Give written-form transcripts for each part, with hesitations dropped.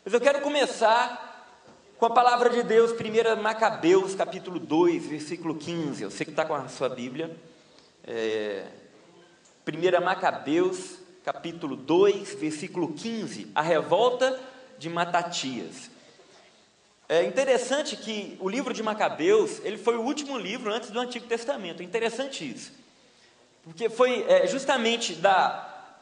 Mas eu quero começar com a palavra de Deus, 1 Macabeus, capítulo 2, versículo 15. Eu sei que está com a sua Bíblia. 1 Macabeus, capítulo 2, versículo 15. A revolta de Matatias. É interessante que o livro de Macabeus, ele foi o último livro antes do Antigo Testamento. É interessante isso. Porque foi justamente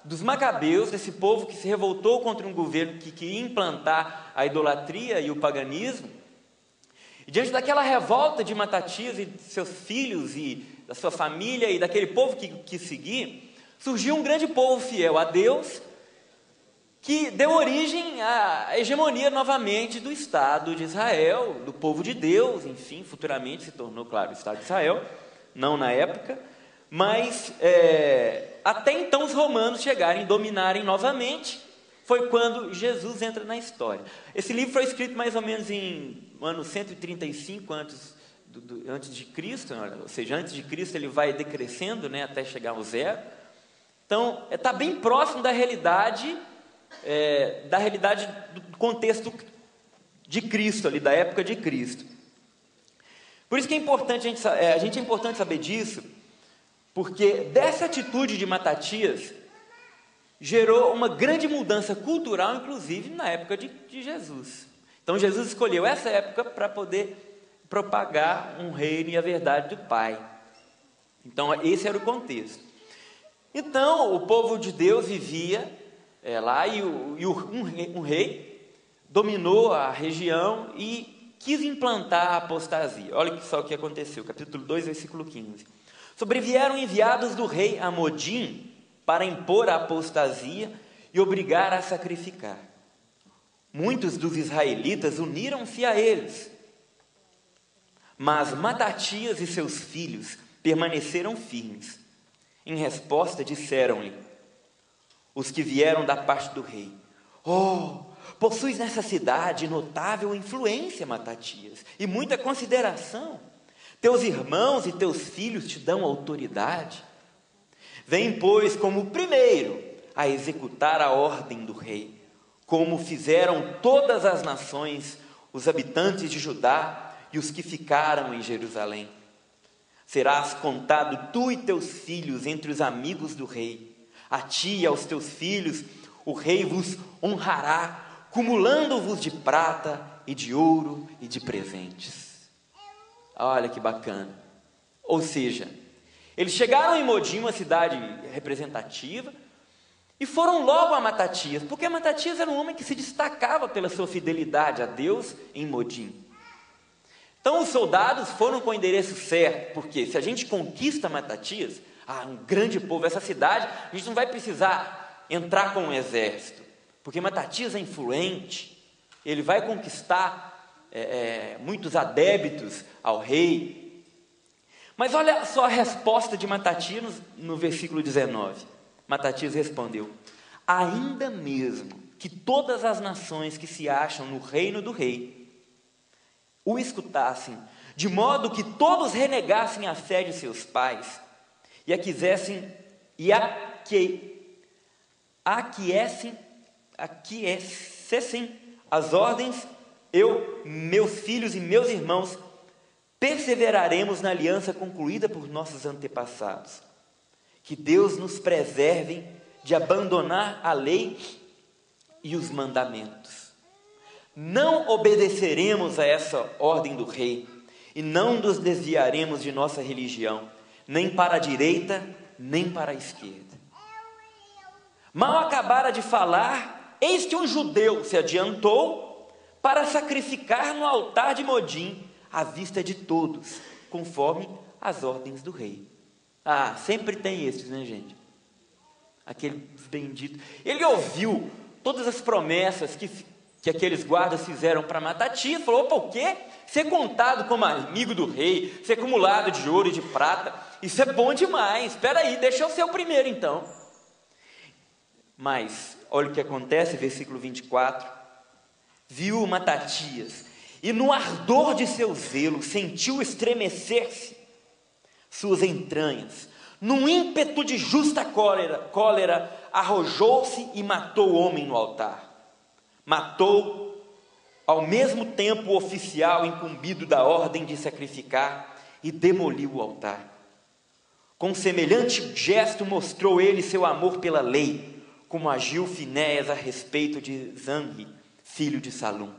dos Macabeus, desse povo que se revoltou contra um governo que queria implantar a idolatria e o paganismo. E diante daquela revolta de Matatias e de seus filhos e da sua família e daquele povo que seguia, surgiu um grande povo fiel a Deus, que deu origem à hegemonia novamente do Estado de Israel, do povo de Deus, enfim, futuramente se tornou, claro, o Estado de Israel, não na época, mas até então os romanos chegarem, dominarem novamente, foi quando Jesus entra na história. Esse livro foi escrito mais ou menos no ano 135 antes de Cristo, ou seja, antes de Cristo ele vai decrescendo, até chegar ao zero. Então, está bem próximo da realidade do contexto de Cristo, ali, da época de Cristo. Por isso que é importante é importante saber disso, porque dessa atitude de Matatias gerou uma grande mudança cultural, inclusive na época de Jesus. Então Jesus escolheu essa época para poder propagar um reino e a verdade do Pai. Então esse era o contexto. Então o povo de Deus vivia lá e um rei dominou a região e quis implantar a apostasia. Olha só o que aconteceu, capítulo 2, versículo 15. Sobrevieram enviados do rei a Modim para impor a apostasia e obrigar a sacrificar. Muitos dos israelitas uniram-se a eles, mas Matatias e seus filhos permaneceram firmes. Em resposta disseram-lhe os que vieram da parte do rei: possuis nessa cidade notável influência, Matatias, e muita consideração. Teus irmãos e teus filhos te dão autoridade. Vem, pois, como o primeiro a executar a ordem do rei, como fizeram todas as nações, os habitantes de Judá e os que ficaram em Jerusalém. Serás contado tu e teus filhos entre os amigos do rei. A ti e aos teus filhos o rei vos honrará, cumulando-vos de prata e de ouro e de presentes. Olha que bacana. Ou seja, eles chegaram em Modim, uma cidade representativa, e foram logo a Matatias, porque Matatias era um homem que se destacava pela sua fidelidade a Deus em Modim. Então os soldados foram com o endereço certo, porque se a gente conquista Matatias, um grande povo, essa cidade, a gente não vai precisar entrar com um exército, porque Matatias é influente, ele vai conquistar muitos adébitos ao rei. Mas olha só a resposta de Matatias no versículo 19. Matatias respondeu: ainda mesmo que todas as nações que se acham no reino do rei o escutassem, de modo que todos renegassem a fé de seus pais e aquecessem as ordens, eu, meus filhos e meus irmãos perseveraremos na aliança concluída por nossos antepassados. Que Deus nos preserve de abandonar a lei e os mandamentos. Não obedeceremos a essa ordem do rei e não nos desviaremos de nossa religião, nem para a direita, nem para a esquerda. Mal acabara de falar, eis que um judeu se adiantou para sacrificar no altar de Modim, à vista de todos, conforme as ordens do rei. Sempre tem esses, né, gente? Aquele bendito. Ele ouviu todas as promessas que aqueles guardas fizeram para Matatias, falou: o quê? Ser contado como amigo do rei, ser acumulado de ouro e de prata, isso é bom demais. Espera aí, deixa eu ser o primeiro então. Mas, olha o que acontece, versículo 24. Viu Matatias, e no ardor de seu zelo, sentiu estremecer-se suas entranhas. Num ímpeto de justa cólera, arrojou-se e matou o homem no altar. Matou ao mesmo tempo o oficial incumbido da ordem de sacrificar, e demoliu o altar. Com semelhante gesto mostrou ele seu amor pela lei, como agiu Finéias a respeito de Zanri, filho de Salum.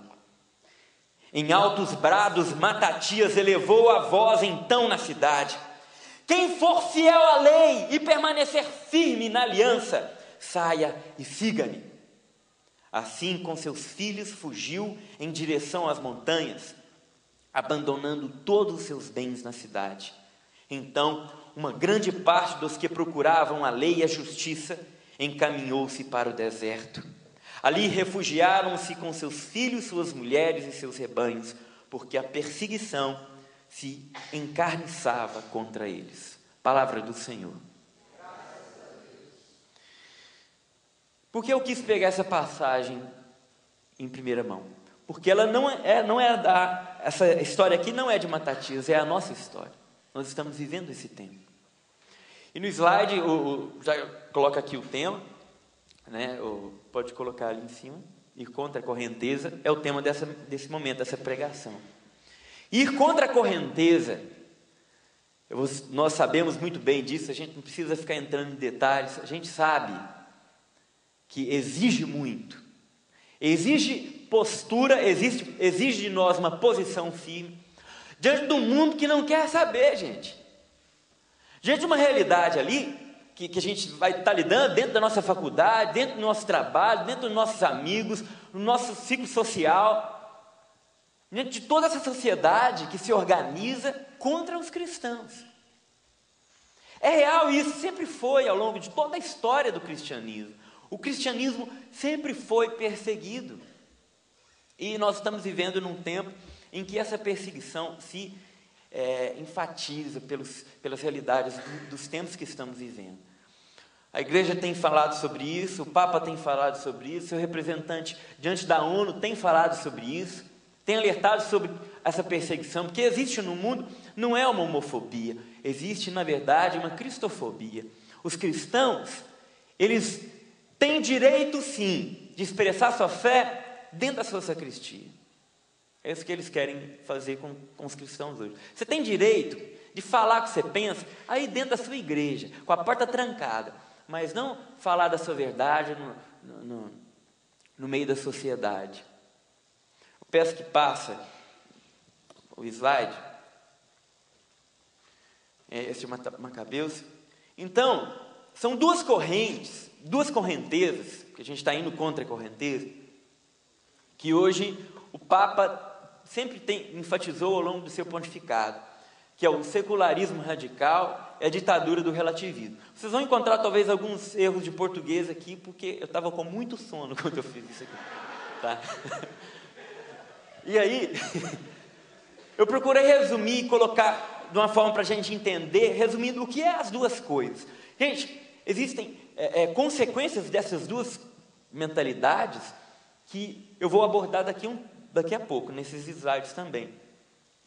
Em altos brados, Matatias elevou a voz então na cidade: quem for fiel à lei e permanecer firme na aliança, saia e siga-me. Assim, com seus filhos, fugiu em direção às montanhas, abandonando todos os seus bens na cidade. Então, uma grande parte dos que procuravam a lei e a justiça encaminhou-se para o deserto. Ali refugiaram-se com seus filhos, suas mulheres e seus rebanhos, porque a perseguição se encarniçava contra eles. Palavra do Senhor. Por que eu quis pegar essa passagem em primeira mão? Porque ela essa história aqui não é de Matatias, é a nossa história. Nós estamos vivendo esse tempo. E no slide, já coloca aqui o tema, né? Pode colocar ali em cima. Ir contra a correnteza é o tema desse momento, dessa pregação. Ir contra a correnteza, nós sabemos muito bem disso, a gente não precisa ficar entrando em detalhes, a gente sabe que exige muito, exige postura, exige de nós uma posição firme, diante do mundo que não quer saber, gente. Diante de uma realidade ali, que a gente vai estar lidando dentro da nossa faculdade, dentro do nosso trabalho, dentro dos nossos amigos, no nosso ciclo social, diante de toda essa sociedade que se organiza contra os cristãos. É real isso, sempre foi ao longo de toda a história do cristianismo. O cristianismo sempre foi perseguido. E nós estamos vivendo num tempo em que essa perseguição se enfatiza pelas realidades dos tempos que estamos vivendo. A igreja tem falado sobre isso, o Papa tem falado sobre isso, seu representante diante da ONU tem falado sobre isso, tem alertado sobre essa perseguição, porque existe no mundo, não é uma homofobia, existe, na verdade, uma cristofobia. Os cristãos, eles têm direito, sim, de expressar sua fé dentro da sua sacristia. É isso que eles querem fazer com os cristãos hoje. Você tem direito de falar o que você pensa aí dentro da sua igreja, com a porta trancada, mas não falar da sua verdade no meio da sociedade. Eu peço que passa o slide. Esse é Macabeus. Então, são duas correntezas, que a gente está indo contra a correnteza, que hoje o Papa sempre enfatizou ao longo do seu pontificado, que é o secularismo radical e a ditadura do relativismo. Vocês vão encontrar talvez alguns erros de português aqui, porque eu estava com muito sono quando eu fiz isso aqui. Tá? E aí, eu procurei resumir e colocar de uma forma para a gente entender, resumindo o que é as duas coisas. Gente, existem consequências dessas duas mentalidades que eu vou abordar daqui a pouco, nesses slides também.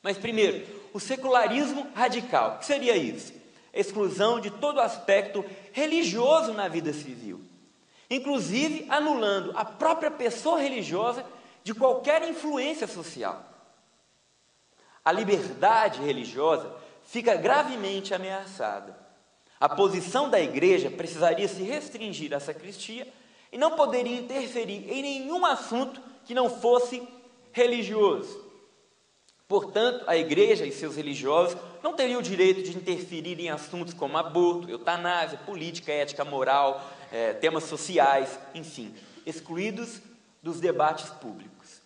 Mas primeiro, o secularismo radical. O que seria isso? A exclusão de todo aspecto religioso na vida civil, inclusive anulando a própria pessoa religiosa de qualquer influência social. A liberdade religiosa fica gravemente ameaçada. A posição da igreja precisaria se restringir à sacristia e não poderia interferir em nenhum assunto que não fosse religioso. Portanto, a igreja e seus religiosos não teriam o direito de interferir em assuntos como aborto, eutanásia, política, ética, moral, temas sociais, enfim, excluídos dos debates públicos.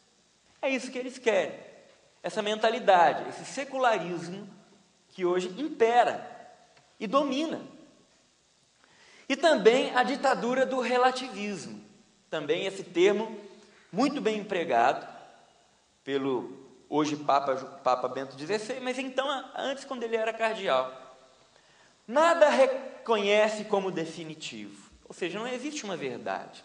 É isso que eles querem, essa mentalidade, esse secularismo que hoje impera e domina. E também a ditadura do relativismo, também esse termo muito bem empregado pelo hoje Papa Bento XVI, mas então antes, quando ele era cardeal. Nada reconhece como definitivo, ou seja, não existe uma verdade.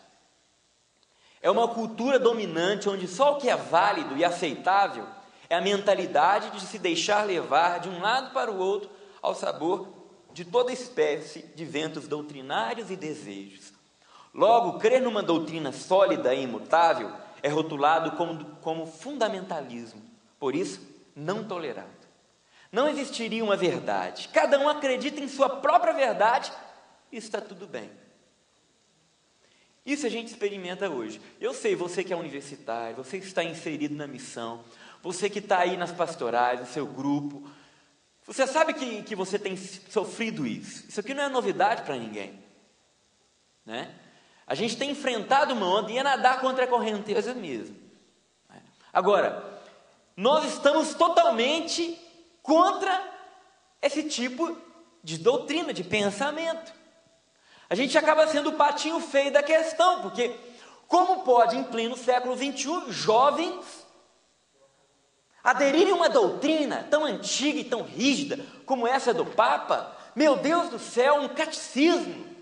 É uma cultura dominante onde só o que é válido e aceitável é a mentalidade de se deixar levar de um lado para o outro ao sabor de toda espécie de ventos doutrinários e desejos. Logo, crer numa doutrina sólida e imutável é rotulado como fundamentalismo, por isso, não tolerado. Não existiria uma verdade, cada um acredita em sua própria verdade e está tudo bem. Isso a gente experimenta hoje. Eu sei, você que é universitário, você que está inserido na missão, você que está aí nas pastorais, no seu grupo, você sabe que você tem sofrido isso. Isso aqui não é novidade para ninguém, né? A gente tem enfrentado uma onda e é nadar contra a correnteza mesmo. Agora, nós estamos totalmente contra esse tipo de doutrina, de pensamento. A gente acaba sendo o patinho feio da questão, porque como pode, em pleno século XXI, jovens aderirem a uma doutrina tão antiga e tão rígida como essa do Papa? Meu Deus do céu, um catecismo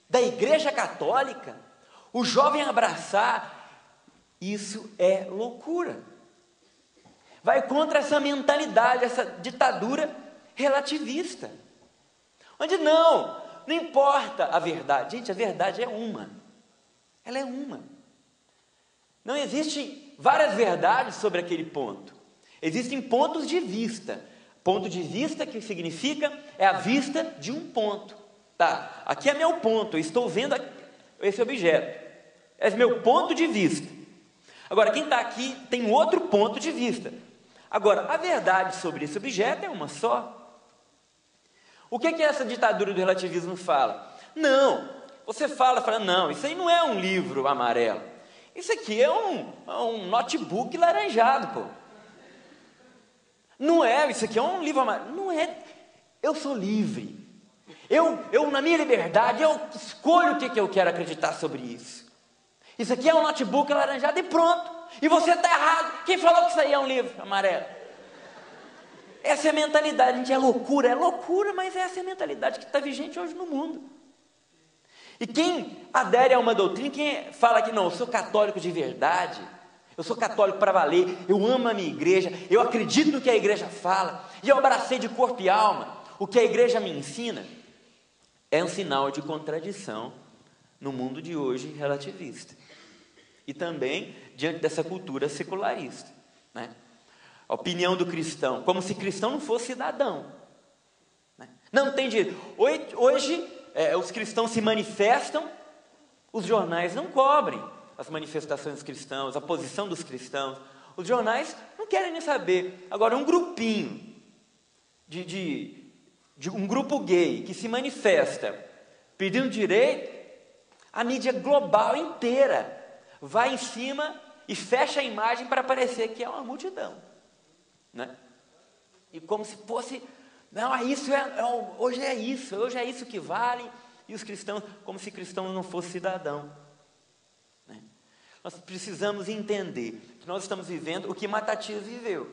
da Igreja Católica, o jovem abraçar, isso é loucura. Vai contra essa mentalidade, essa ditadura relativista, onde não importa a verdade. Gente, a verdade é uma, ela é uma. Não existe várias verdades sobre aquele ponto, existem pontos de vista. Ponto de vista que significa é a vista de um ponto. Tá, aqui é meu ponto, eu estou vendo esse objeto, é meu ponto de vista. Agora, quem está aqui tem um outro ponto de vista. Agora, a verdade sobre esse objeto é uma só. O que essa ditadura do relativismo fala? Não, você fala, não, isso aí não é um livro amarelo, isso aqui é um notebook laranjado, pô. Não é, isso aqui é um livro amarelo. Não é, eu sou livre. Eu, na minha liberdade, eu escolho o que eu quero acreditar sobre isso. Isso aqui é um notebook alaranjado e pronto. E você está errado. Quem falou que isso aí é um livro amarelo? Essa é a mentalidade, gente, é loucura, mas essa é a mentalidade que está vigente hoje no mundo. E quem adere a uma doutrina, quem fala que não, eu sou católico de verdade, eu sou católico para valer, eu amo a minha igreja, eu acredito no que a igreja fala, e eu abracei de corpo e alma o que a igreja me ensina, é um sinal de contradição no mundo de hoje relativista. E também diante dessa cultura secularista, né? A opinião do cristão, como se cristão não fosse cidadão, né? Não tem direito. Hoje os cristãos se manifestam, os jornais não cobrem as manifestações dos cristãos, a posição dos cristãos. Os jornais não querem nem saber. Agora, um grupinho de um grupo gay que se manifesta pedindo direito, a mídia global inteira vai em cima e fecha a imagem para parecer que é uma multidão, né? E como se fosse, não, hoje é isso que vale, e os cristãos, como se cristão não fosse cidadão, né? Nós precisamos entender que nós estamos vivendo o que Matatias viveu.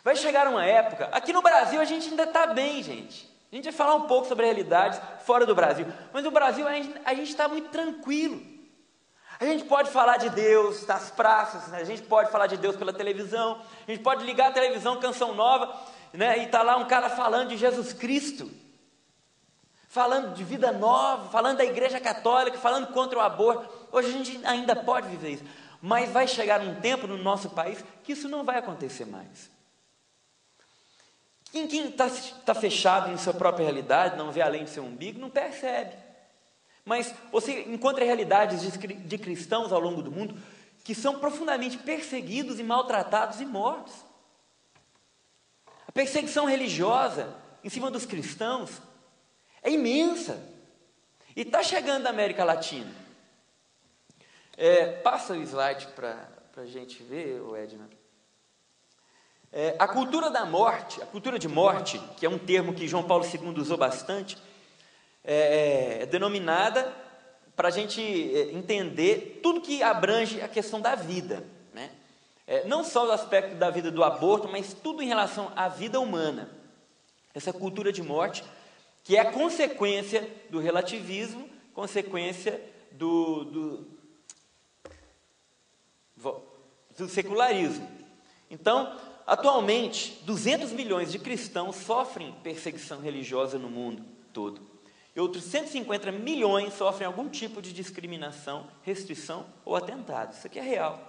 Vai chegar uma época, aqui no Brasil a gente ainda está bem, gente. A gente vai falar um pouco sobre realidades fora do Brasil, mas no Brasil a gente está muito tranquilo. A gente pode falar de Deus nas praças, né? A gente pode falar de Deus pela televisão, a gente pode ligar a televisão, Canção Nova, né? E está lá um cara falando de Jesus Cristo, falando de vida nova, falando da Igreja Católica, falando contra o aborto. Hoje a gente ainda pode viver isso, mas vai chegar um tempo no nosso país que isso não vai acontecer mais. Quem está fechado em sua própria realidade, não vê além do seu umbigo, não percebe. Mas você encontra realidades de cristãos ao longo do mundo que são profundamente perseguidos e maltratados e mortos. A perseguição religiosa em cima dos cristãos é imensa. E está chegando da América Latina. Passa o slide para a gente ver, Edna. A cultura da morte, a cultura de morte, que é um termo que João Paulo II usou bastante, é denominada para a gente entender tudo que abrange a questão da vida, né? Não só o aspecto da vida do aborto, mas tudo em relação à vida humana. Essa cultura de morte, que é a consequência do relativismo, consequência do secularismo. Então, atualmente, 200 milhões de cristãos sofrem perseguição religiosa no mundo todo. E outros 150 milhões sofrem algum tipo de discriminação, restrição ou atentado. Isso aqui é real.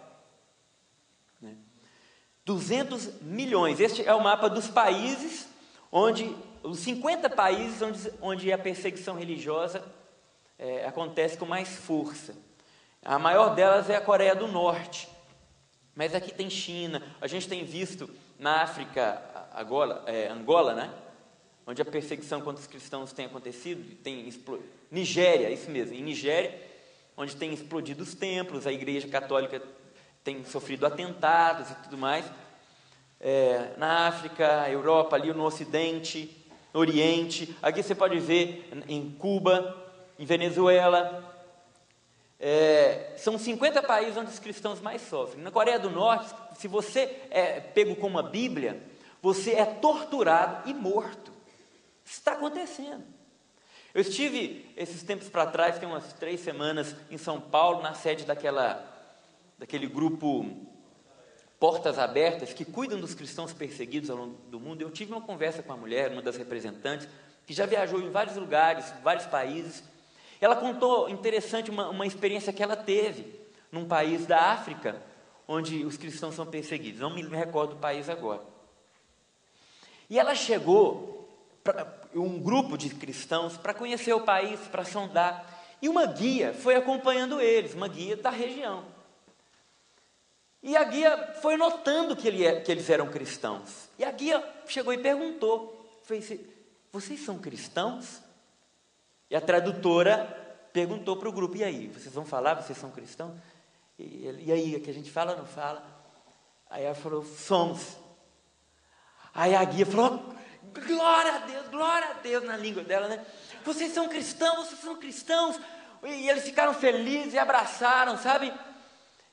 né? 200 milhões. Este é o mapa dos países, os 50 países onde a perseguição religiosa acontece com mais força. A maior delas é a Coreia do Norte, mas aqui tem China, a gente tem visto na África, Angola, né? Onde a perseguição contra os cristãos tem acontecido, Nigéria, isso mesmo, em Nigéria, onde tem explodido os templos, a Igreja Católica tem sofrido atentados e tudo mais. Na África, Europa, ali no Ocidente, no Oriente, aqui você pode ver em Cuba, em Venezuela, são 50 países onde os cristãos mais sofrem. Na Coreia do Norte, se você é pego com uma Bíblia, você é torturado e morto. Isso está acontecendo. Eu estive, esses tempos para trás, tem umas 3 semanas, em São Paulo, na sede daquele grupo Portas Abertas, que cuidam dos cristãos perseguidos ao longo do mundo. Eu tive uma conversa com a mulher, uma das representantes, que já viajou em vários lugares, vários países. Ela contou, interessante, uma experiência que ela teve num país da África, onde os cristãos são perseguidos. Não me recordo do país agora. E ela chegou, um grupo de cristãos, para conhecer o país, para sondar. E uma guia foi acompanhando eles, uma guia da região. E a guia foi notando que eles eram cristãos. E a guia chegou e perguntou, vocês são cristãos? E a tradutora perguntou para o grupo, e aí, vocês vão falar, vocês são cristãos? E aí, que a gente fala ou não fala? Aí ela falou, somos. Aí a guia falou, glória a Deus, na língua dela, né? Vocês são cristãos. E eles ficaram felizes e abraçaram, sabe?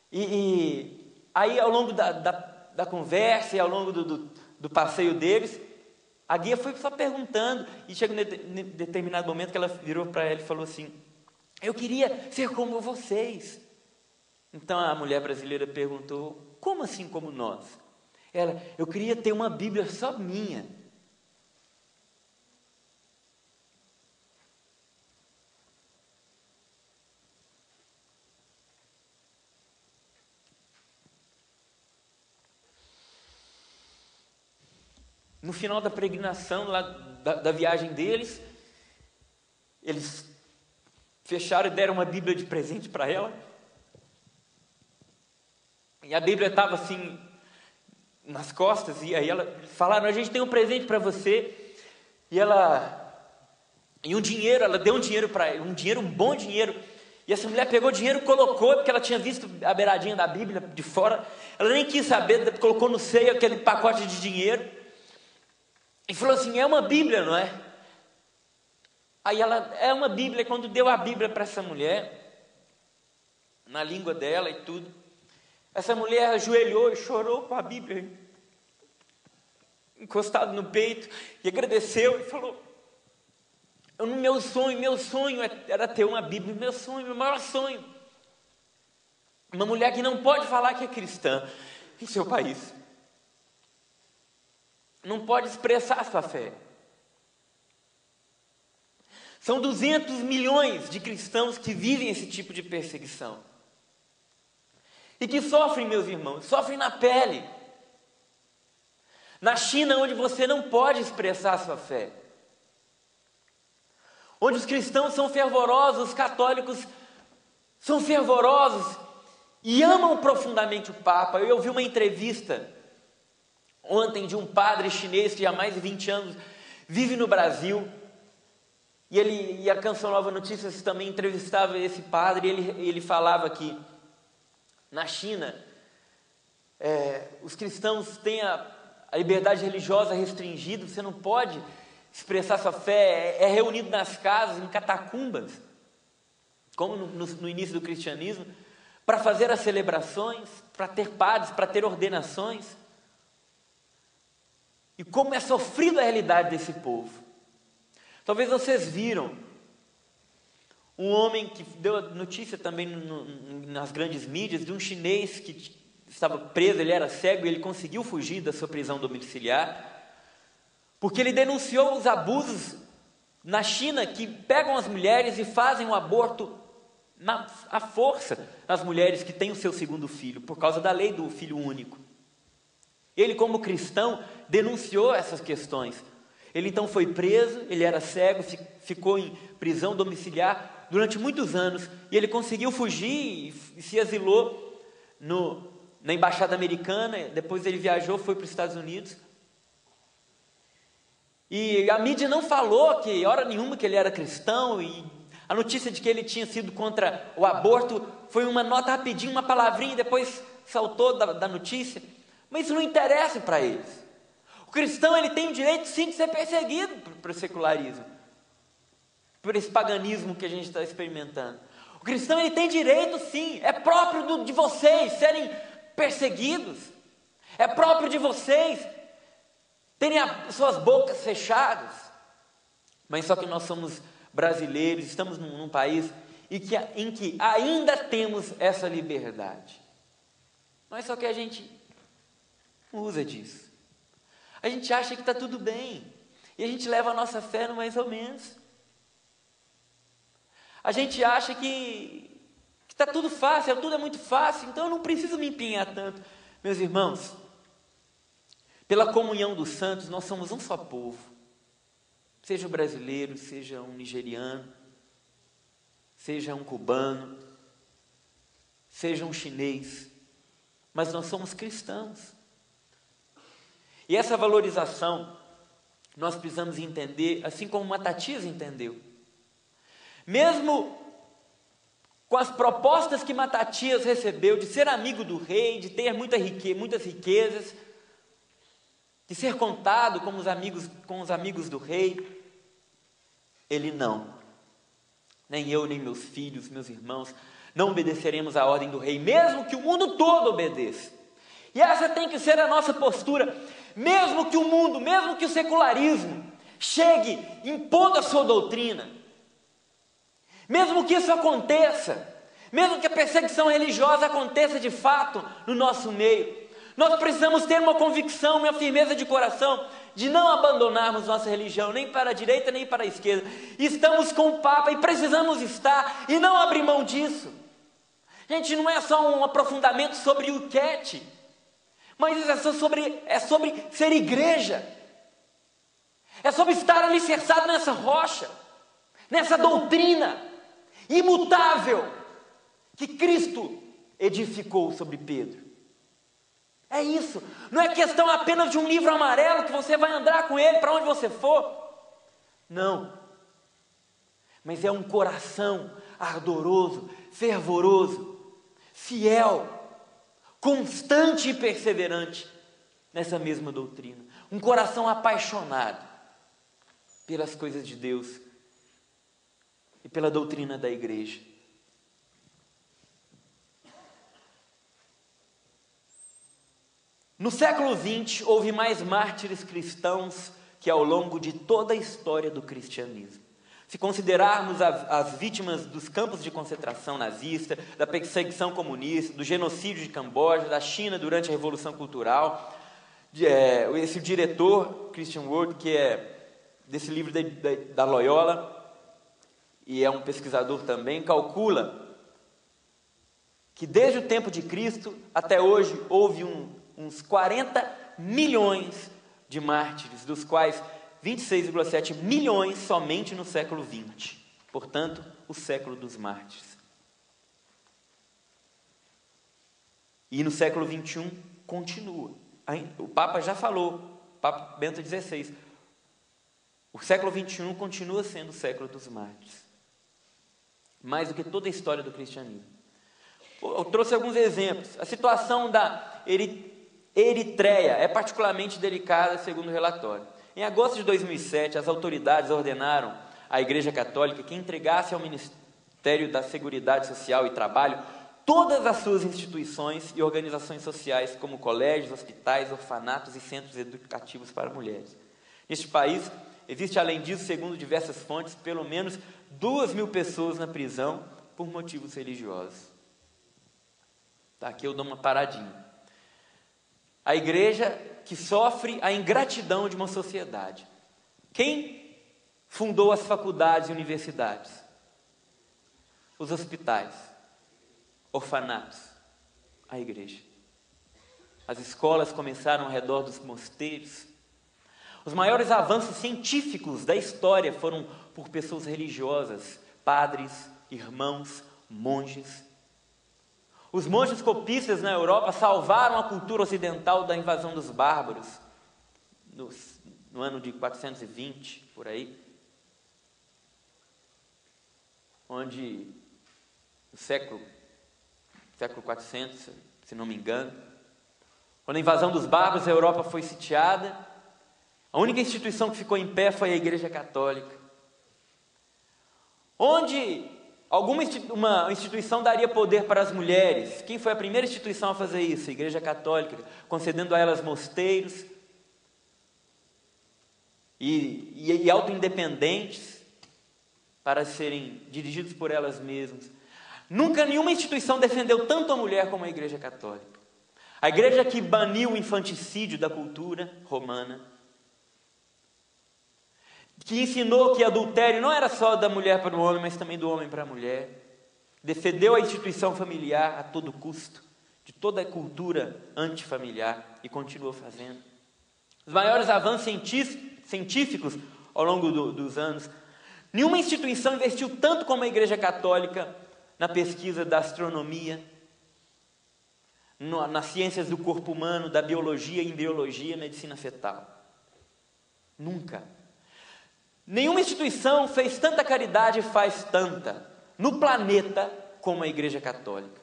E aí, ao longo da conversa e ao longo do passeio deles, a guia foi só perguntando, e chegou em determinado momento que ela virou para ela e falou assim, eu queria ser como vocês. Então a mulher brasileira perguntou, como assim como nós? Ela, eu queria ter uma Bíblia só minha. No final da peregrinação, lá da viagem deles, eles fecharam e deram uma Bíblia de presente para ela. E a Bíblia estava assim, nas costas, e aí eles falaram, a gente tem um presente para você. E um dinheiro, ela deu um dinheiro para ele, um bom dinheiro. E essa mulher pegou o dinheiro, colocou, porque ela tinha visto a beiradinha da Bíblia de fora. Ela nem quis saber, colocou no seio aquele pacote de dinheiro. E falou assim, é uma Bíblia, não é? Aí ela, é uma Bíblia. Quando deu a Bíblia para essa mulher, na língua dela e tudo, essa mulher ajoelhou e chorou com a Bíblia encostado no peito, e agradeceu e falou, meu sonho era ter uma Bíblia, meu maior sonho. Uma mulher que não pode falar que é cristã em seu país. Não pode expressar sua fé. São 200 milhões de cristãos que vivem esse tipo de perseguição. E que sofrem, meus irmãos, sofrem na pele. Na China, onde você não pode expressar sua fé. Onde os cristãos são fervorosos, os católicos são fervorosos e amam profundamente o Papa. Eu ouvi uma entrevista ontem de um padre chinês que há mais de 20 anos vive no Brasil, e a Canção Nova Notícias também entrevistava esse padre, e ele falava que na China os cristãos têm a liberdade religiosa restringida, você não pode expressar sua fé, é reunido nas casas, em catacumbas, como no início do cristianismo, para fazer as celebrações, para ter padres, para ter ordenações. E como é sofrida a realidade desse povo. Talvez vocês viram um homem que deu notícia também nas grandes mídias, de um chinês que estava preso, ele era cego, e ele conseguiu fugir da sua prisão domiciliar, porque ele denunciou os abusos na China, que pegam as mulheres e fazem o aborto a força nas mulheres que têm o seu segundo filho, por causa da lei do filho único. Ele, como cristão, denunciou essas questões. Ele então foi preso, ele era cego, ficou em prisão domiciliar durante muitos anos, e ele conseguiu fugir e se exilou na embaixada americana. Depois ele viajou, foi para os Estados Unidos, e a mídia não falou que hora nenhuma que ele era cristão, e a notícia de que ele tinha sido contra o aborto foi uma nota rapidinho, uma palavrinha, e depois saltou da notícia. Mas isso não interessa para eles. O cristão, ele tem o direito sim de ser perseguido por secularismo, por esse paganismo que a gente está experimentando. O cristão, ele tem direito sim, é próprio de vocês serem perseguidos, é próprio de vocês terem as suas bocas fechadas. Mas só que nós somos brasileiros, estamos num país em que ainda temos essa liberdade. Mas só que a gente não usa disso. A gente acha que está tudo bem, e a gente leva a nossa fé no mais ou menos. A gente acha que está tudo fácil, tudo é muito fácil, então eu não preciso me empenhar tanto. Meus irmãos, pela comunhão dos santos, nós somos um só povo. Seja um brasileiro, seja um nigeriano, seja um cubano, seja um chinês, mas nós somos cristãos. E essa valorização nós precisamos entender, assim como Matatias entendeu. Mesmo com as propostas que Matatias recebeu de ser amigo do rei, de ter muitas riquezas, de ser contado com os amigos do rei, ele não. Nem eu, nem meus filhos, meus irmãos, não obedeceremos à ordem do rei, mesmo que o mundo todo obedeça. E essa tem que ser a nossa postura. Mesmo que o mundo, mesmo que o secularismo chegue impondo a sua doutrina, mesmo que isso aconteça, mesmo que a perseguição religiosa aconteça de fato no nosso meio, nós precisamos ter uma convicção, uma firmeza de coração, de não abandonarmos nossa religião, nem para a direita, nem para a esquerda. Estamos com o Papa e precisamos estar, e não abrir mão disso. Gente, não é só um aprofundamento sobre o Cat, mas é sobre ser igreja, é sobre estar alicerçado nessa rocha, nessa doutrina imutável que Cristo edificou sobre Pedro. É isso, não é questão apenas de um livro amarelo que você vai andar com ele para onde você for, não, mas é um coração ardoroso, fervoroso, fiel, constante e perseverante nessa mesma doutrina, um coração apaixonado pelas coisas de Deus e pela doutrina da igreja. No século XX, houve mais mártires cristãos que ao longo de toda a história do cristianismo. Se considerarmos as vítimas dos campos de concentração nazista, da perseguição comunista, do genocídio de Camboja, da China durante a Revolução Cultural, esse diretor, Christian Ward, que é desse livro da Loyola, e é um pesquisador também, calcula que desde o tempo de Cristo até hoje houve uns 40 milhões de mártires, dos quais 26,7 milhões somente no século XX. Portanto, o século dos mártires. E no século XXI continua. O Papa já falou, o Papa Bento XVI, o século XXI continua sendo o século dos mártires. Mais do que toda a história do cristianismo. Eu trouxe alguns exemplos. A situação da Eritreia é particularmente delicada, segundo o relatório. Em agosto de 2007, as autoridades ordenaram à Igreja Católica que entregasse ao Ministério da Seguridade Social e Trabalho todas as suas instituições e organizações sociais, como colégios, hospitais, orfanatos e centros educativos para mulheres. Neste país, existe, além disso, segundo diversas fontes, pelo menos 2.000 pessoas na prisão por motivos religiosos. Tá, aqui eu dou uma paradinha. A igreja que sofre a ingratidão de uma sociedade. Quem fundou as faculdades e universidades? Os hospitais, orfanatos, a igreja. As escolas começaram ao redor dos mosteiros. Os maiores avanços científicos da história foram por pessoas religiosas, padres, irmãos, monges. Os monges copistas na Europa salvaram a cultura ocidental da invasão dos bárbaros, no ano de 420, por aí, onde, no século 400, se não me engano, quando a invasão dos bárbaros, a Europa foi sitiada, a única instituição que ficou em pé foi a Igreja Católica, onde uma instituição daria poder para as mulheres. Quem foi a primeira instituição a fazer isso? A Igreja Católica, concedendo a elas mosteiros e auto-independentes para serem dirigidos por elas mesmas. Nunca nenhuma instituição defendeu tanto a mulher como a Igreja Católica. A igreja que baniu o infanticídio da cultura romana, que ensinou que adultério não era só da mulher para o homem, mas também do homem para a mulher, defendeu a instituição familiar a todo custo, de toda a cultura antifamiliar, e continuou fazendo. Os maiores avanços científicos ao longo dos anos, nenhuma instituição investiu tanto como a Igreja Católica na pesquisa da astronomia, nas ciências do corpo humano, da biologia, embriologia, medicina fetal. Nunca. Nenhuma instituição fez tanta caridade e faz tanta no planeta como a Igreja Católica.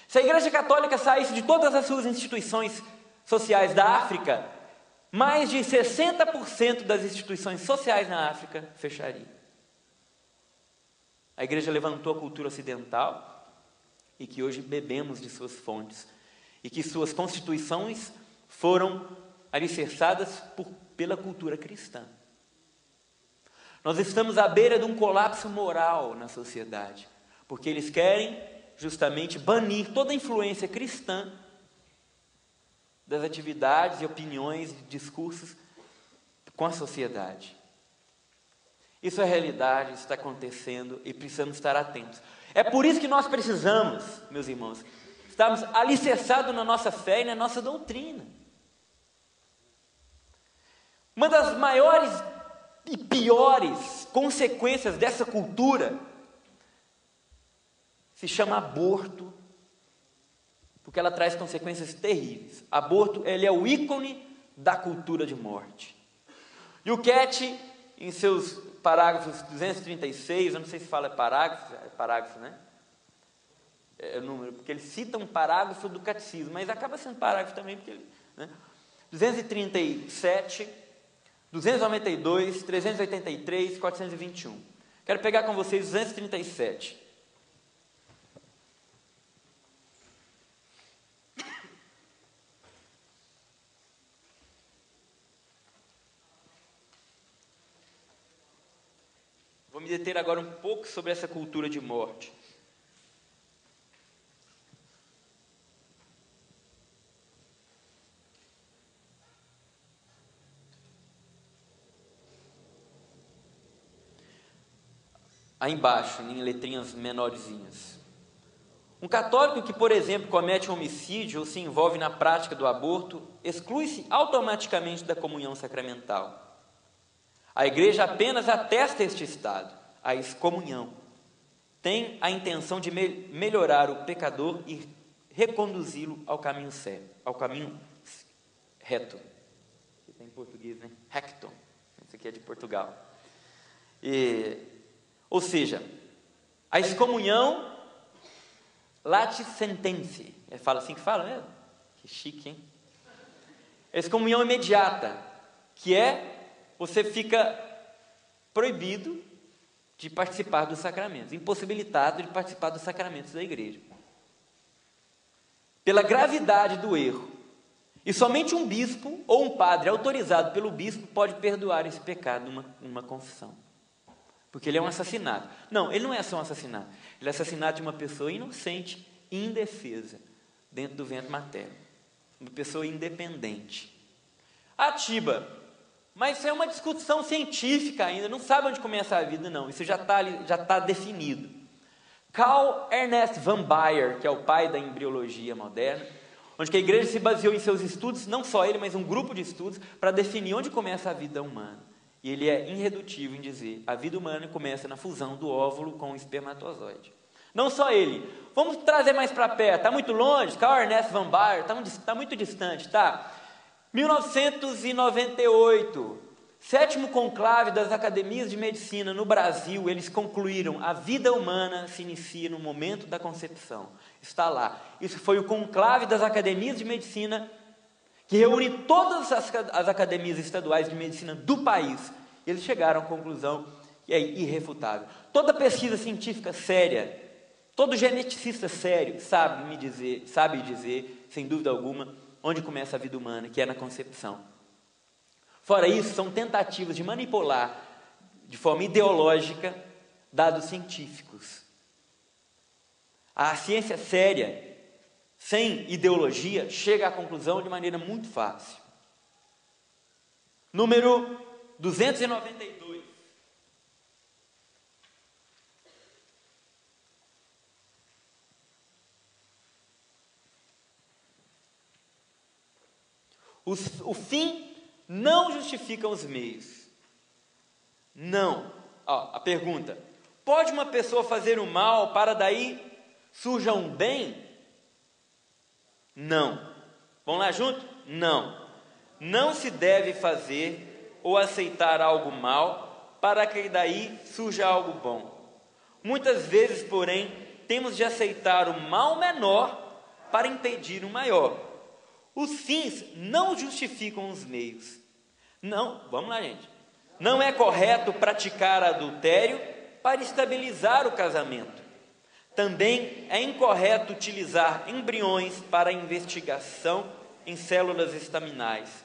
Se a Igreja Católica saísse de todas as suas instituições sociais da África, mais de 60% das instituições sociais na África fechariam. A Igreja levantou a cultura ocidental e que hoje bebemos de suas fontes, e que suas constituições foram alicerçadas pela cultura cristã. Nós estamos à beira de um colapso moral na sociedade, porque eles querem justamente banir toda a influência cristã das atividades e opiniões, discursos com a sociedade. Isso é realidade, isso está acontecendo e precisamos estar atentos. É por isso que nós precisamos, meus irmãos, estarmos alicerçados na nossa fé e na nossa doutrina. Uma das maiores e piores consequências dessa cultura se chama aborto, porque ela traz consequências terríveis. Aborto, ele é o ícone da cultura de morte. E o Cat, em seus parágrafos 236, eu não sei se fala parágrafo, né? É número, porque ele cita um parágrafo do catecismo, mas acaba sendo parágrafo também, porque ele, né? 237, 292, 383, 421. Quero pegar com vocês 237. Vou me deter agora um pouco sobre essa cultura de morte. Aí embaixo, em letrinhas menorzinhas. Um católico que, por exemplo, comete um homicídio ou se envolve na prática do aborto, exclui-se automaticamente da comunhão sacramental. A igreja apenas atesta este estado, a excomunhão. Tem a intenção de melhorar o pecador e reconduzi-lo ao caminho certo, ao caminho reto. Aqui tem em português, né? Recto. Isso aqui é de Portugal. Ou seja, a excomunhão lati sententia. Fala assim que fala, né? Que chique, hein? A excomunhão imediata, que é você fica proibido de participar dos sacramentos, impossibilitado de participar dos sacramentos da igreja. Pela gravidade do erro. E somente um bispo ou um padre autorizado pelo bispo pode perdoar esse pecado numa confissão. Porque ele é um assassinato. Não, ele não é só um assassinato. Ele é assassinato de uma pessoa inocente, indefesa, dentro do ventre materno. Uma pessoa independente. Tiba, mas isso é uma discussão científica ainda, não sabe onde começa a vida, não. Isso já está definido. Carl Ernest Van Baer, que é o pai da embriologia moderna, onde que a igreja se baseou em seus estudos, não só ele, mas um grupo de estudos, para definir onde começa a vida humana. E ele é irredutível em dizer, a vida humana começa na fusão do óvulo com o espermatozoide. Não só ele. Vamos trazer mais para perto. Está muito longe? Carl Ernest Van Baer, está muito distante, tá? 1998, 7º conclave das academias de medicina no Brasil, eles concluíram, a vida humana se inicia no momento da concepção. Está lá. Isso foi o conclave das academias de medicina, que reúne todas as academias estaduais de medicina do país. Eles chegaram à conclusão que é irrefutável. Toda pesquisa científica séria, todo geneticista sério sabe dizer, sem dúvida alguma, onde começa a vida humana, que é na concepção. Fora isso, são tentativas de manipular, de forma ideológica, dados científicos. A ciência séria, sem ideologia, chega à conclusão de maneira muito fácil. Número 292. O fim não justifica os meios. Não. A pergunta: pode uma pessoa fazer o mal para daí surja um bem? Não. Vamos lá junto? Não. Não se deve fazer ou aceitar algo mal para que daí surja algo bom. Muitas vezes, porém, temos de aceitar o mal menor para impedir o maior. Os fins não justificam os meios. Não, vamos lá, gente. Não é correto praticar adultério para estabilizar o casamento. Também é incorreto utilizar embriões para investigação em células estaminais,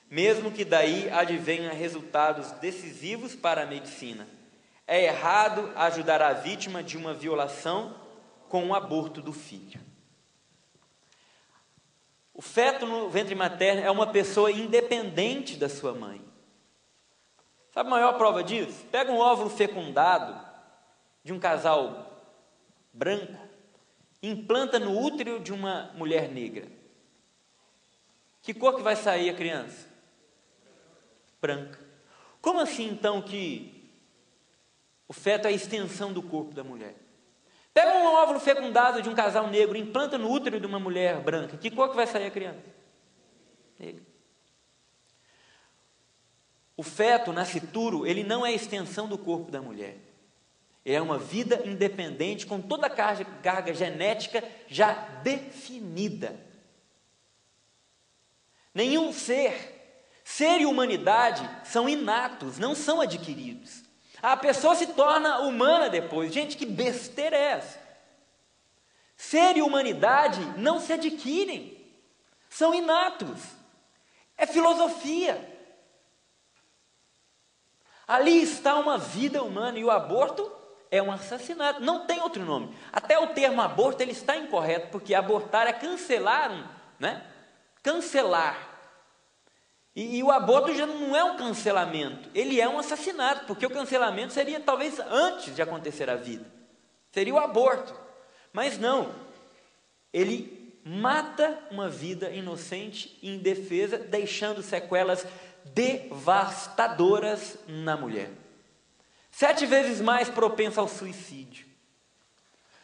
mesmo que daí advenham resultados decisivos para a medicina. É errado ajudar a vítima de uma violação com o aborto do filho. O feto no ventre materno é uma pessoa independente da sua mãe. Sabe a maior prova disso? Pega um óvulo fecundado de um casal branco, implanta no útero de uma mulher negra. Que cor que vai sair a criança? Branca. Como assim então que o feto é a extensão do corpo da mulher? Pega um óvulo fecundado de um casal negro, implanta no útero de uma mulher branca. Que cor que vai sair a criança? Negra. O feto nascituro, ele não é a extensão do corpo da mulher. Ele é uma vida independente, com toda a carga genética já definida. Nenhum ser e humanidade são inatos, não são adquiridos. A pessoa se torna humana depois. Gente, que besteira é essa? Ser e humanidade não se adquirem, são inatos. É filosofia. Ali está uma vida humana e o aborto é um assassinato. Não tem outro nome. Até o termo aborto ele está incorreto, porque abortar é cancelar, cancelar. E o aborto já não é um cancelamento, ele é um assassinato, porque o cancelamento seria talvez antes de acontecer a vida, seria o aborto, mas não, ele mata uma vida inocente e indefesa, deixando sequelas devastadoras na mulher, 7 vezes mais propensa ao suicídio,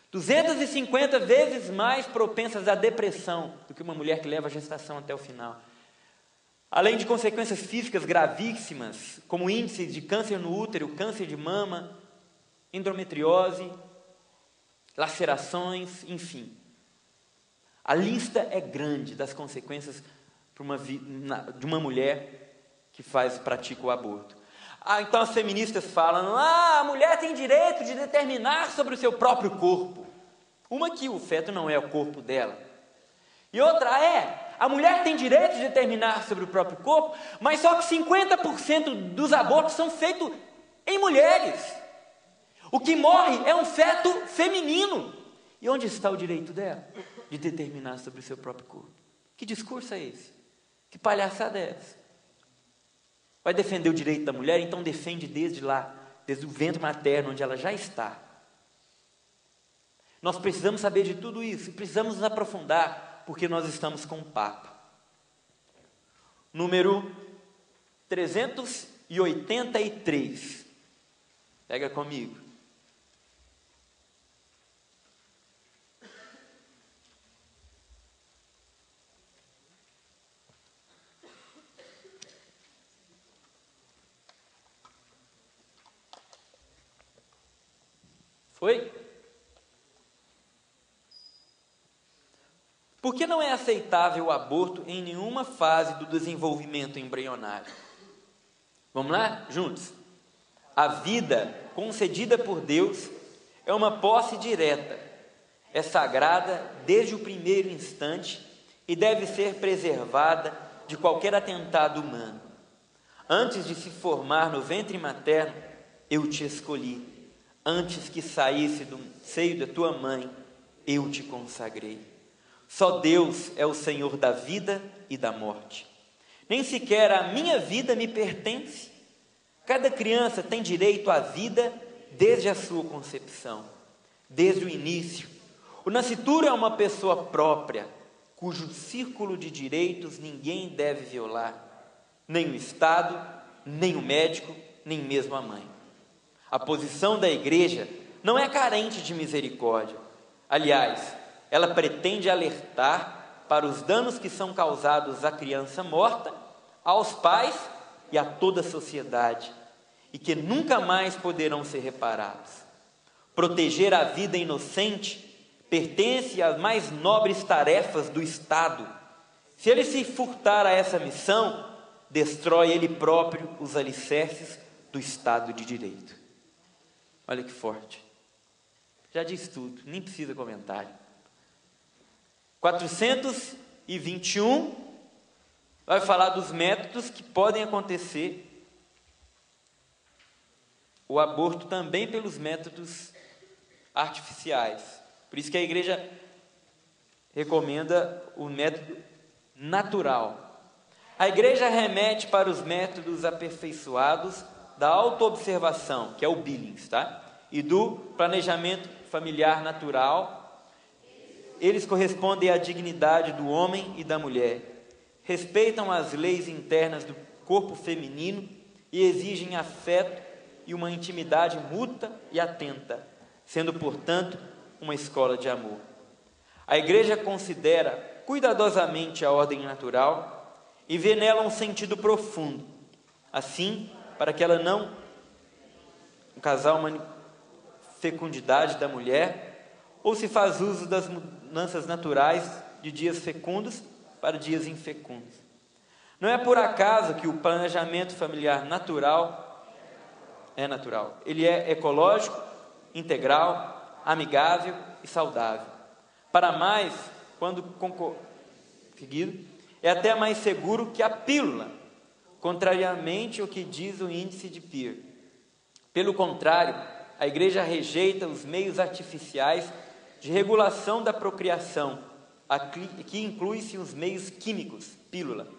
250 vezes mais propensas à depressão do que uma mulher que leva a gestação até o final. Além de consequências físicas gravíssimas, como índices de câncer no útero, câncer de mama, endometriose, lacerações, enfim. A lista é grande das consequências de uma mulher que pratica o aborto. Então as feministas falam, a mulher tem direito de determinar sobre o seu próprio corpo. Uma que o feto não é o corpo dela. E outra a mulher tem direito de determinar sobre o próprio corpo, mas só que 50% dos abortos são feitos em mulheres. O que morre é um feto feminino. E onde está o direito dela de determinar sobre o seu próprio corpo? Que discurso é esse? Que palhaçada é essa? Vai defender o direito da mulher? Então defende desde lá, desde o ventre materno, onde ela já está. Nós precisamos saber de tudo isso e precisamos nos aprofundar, porque nós estamos com o Papa. Número 383. Pega comigo. Foi? Por que não é aceitável o aborto em nenhuma fase do desenvolvimento embrionário? Vamos lá? Juntos. A vida concedida por Deus é uma posse direta, é sagrada desde o primeiro instante e deve ser preservada de qualquer atentado humano. Antes de se formar no ventre materno, eu te escolhi. Antes que saísse do seio da tua mãe, eu te consagrei. Só Deus é o Senhor da vida e da morte. Nem sequer a minha vida me pertence. Cada criança tem direito à vida desde a sua concepção, desde o início. O nascituro é uma pessoa própria, cujo círculo de direitos ninguém deve violar, nem o Estado, nem o médico, nem mesmo a mãe. A posição da igreja não é carente de misericórdia. Aliás, ela pretende alertar para os danos que são causados à criança morta, aos pais e a toda a sociedade, e que nunca mais poderão ser reparados. Proteger a vida inocente pertence às mais nobres tarefas do Estado. Se ele se furtar a essa missão, destrói ele próprio os alicerces do Estado de Direito. Olha que forte. Já diz tudo, nem precisa comentário. 421 vai falar dos métodos que podem acontecer o aborto também pelos métodos artificiais. Por isso que a igreja recomenda o método natural. A igreja remete para os métodos aperfeiçoados da autoobservação, que é o Billings, tá? E do planejamento familiar natural. Eles correspondem à dignidade do homem e da mulher, respeitam as leis internas do corpo feminino e exigem afeto e uma intimidade mútua e atenta, sendo, portanto, uma escola de amor. A igreja considera cuidadosamente a ordem natural e vê nela um sentido profundo. Assim, para que ela não causar uma fecundidade da mulher, ou se faz uso das mudanças naturais de dias fecundos para dias infecundos. Não é por acaso que o planejamento familiar natural é natural. Ele é ecológico, integral, amigável e saudável. Para mais, quando conseguido, é até mais seguro que a pílula, contrariamente ao que diz o índice de Peer. Pelo contrário, a igreja rejeita os meios artificiais de regulação da procriação, que inclui-se os meios químicos, pílula,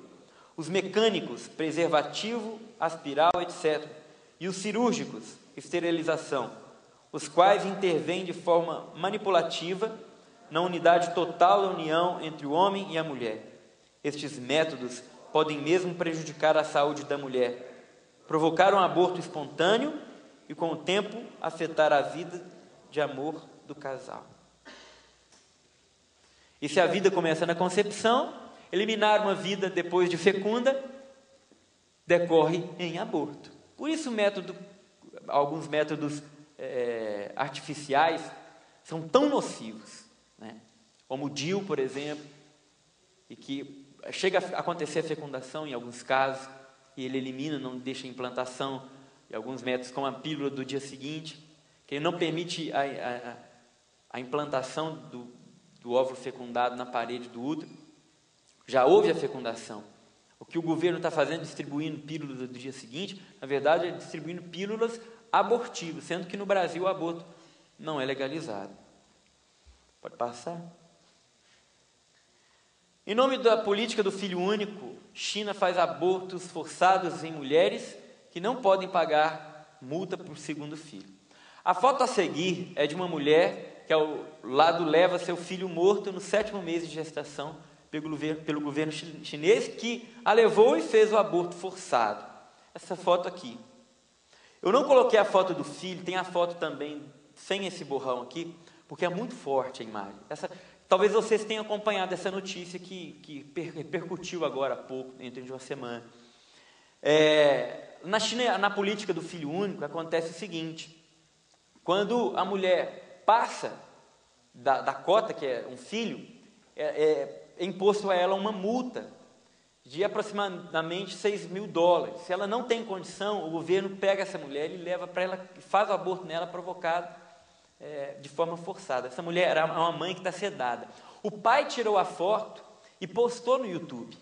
os mecânicos, preservativo, aspiral, etc., e os cirúrgicos, esterilização, os quais intervêm de forma manipulativa na unidade total da união entre o homem e a mulher. Estes métodos podem mesmo prejudicar a saúde da mulher, provocar um aborto espontâneo e, com o tempo, afetar a vida de amor do casal. E se a vida começa na concepção, eliminar uma vida depois de fecunda decorre em aborto. Por isso alguns métodos artificiais são tão nocivos, né? Como o DIU, por exemplo, e que chega a acontecer a fecundação em alguns casos, e ele elimina, não deixa a implantação, e alguns métodos como a pílula do dia seguinte, que ele não permite a implantação do óvulo fecundado na parede do útero. Já houve a fecundação. O que o governo está fazendo, distribuindo pílulas do dia seguinte, na verdade é distribuindo pílulas abortivas, sendo que no Brasil o aborto não é legalizado. Pode passar. Em nome da política do filho único, China faz abortos forçados em mulheres que não podem pagar multa por segundo filho. A foto a seguir é de uma mulher que é o lado leva seu filho morto no 7º mês de gestação pelo governo chinês, que a levou e fez o aborto forçado. Essa foto aqui. Eu não coloquei a foto do filho, tem a foto também sem esse borrão aqui, porque é muito forte a imagem. Talvez vocês tenham acompanhado essa notícia que repercutiu agora há pouco, dentro de uma semana. Na China, na política do filho único, acontece o seguinte: quando a mulher passa da cota, que é um filho, é imposto a ela uma multa de aproximadamente $6.000. Se ela não tem condição, o governo pega essa mulher e leva para ela, faz o aborto nela provocado de forma forçada. Essa mulher era uma mãe que está sedada. O pai tirou a foto e postou no YouTube,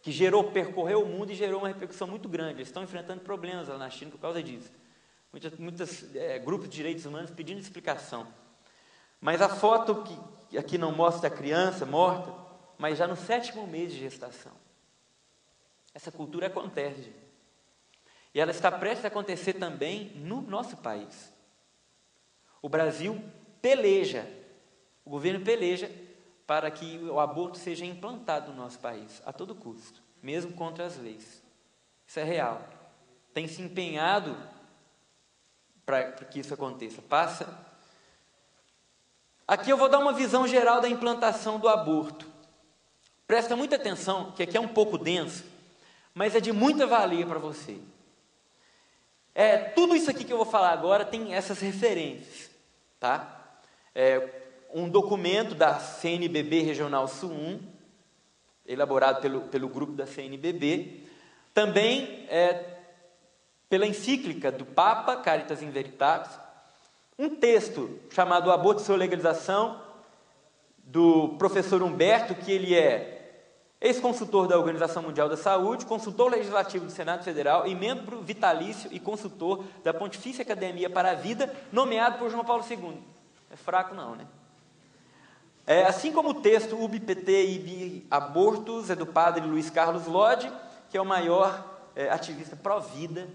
que percorreu o mundo e gerou uma repercussão muito grande. Eles estão enfrentando problemas lá na China por causa disso. Muitos grupos de direitos humanos pedindo explicação. Mas a foto que aqui não mostra a criança morta, mas já no 7º mês de gestação. Essa cultura acontece, gente. E ela está prestes a acontecer também no nosso país. O Brasil peleja, o governo peleja para que o aborto seja implantado no nosso país, a todo custo, mesmo contra as leis. Isso é real. Tem se empenhado para que isso aconteça. Aqui eu vou dar uma visão geral da implantação do aborto. Presta muita atenção, que aqui é um pouco denso, mas é de muita valia para você. Tudo isso aqui que eu vou falar agora tem essas referências, tá? Um documento da CNBB Regional Sul 1, elaborado pelo grupo da CNBB, também pela encíclica do Papa, Caritas in Veritate, um texto chamado Aborto e Sua Legalização, do professor Humberto, que ele é ex-consultor da Organização Mundial da Saúde, consultor legislativo do Senado Federal e membro vitalício e consultor da Pontifícia Academia para a Vida, nomeado por João Paulo II. Não é fraco não, né? Assim como o texto Ubi PT Ibi Abortus é do padre Luiz Carlos Lodge, que é o maior ativista pró-vida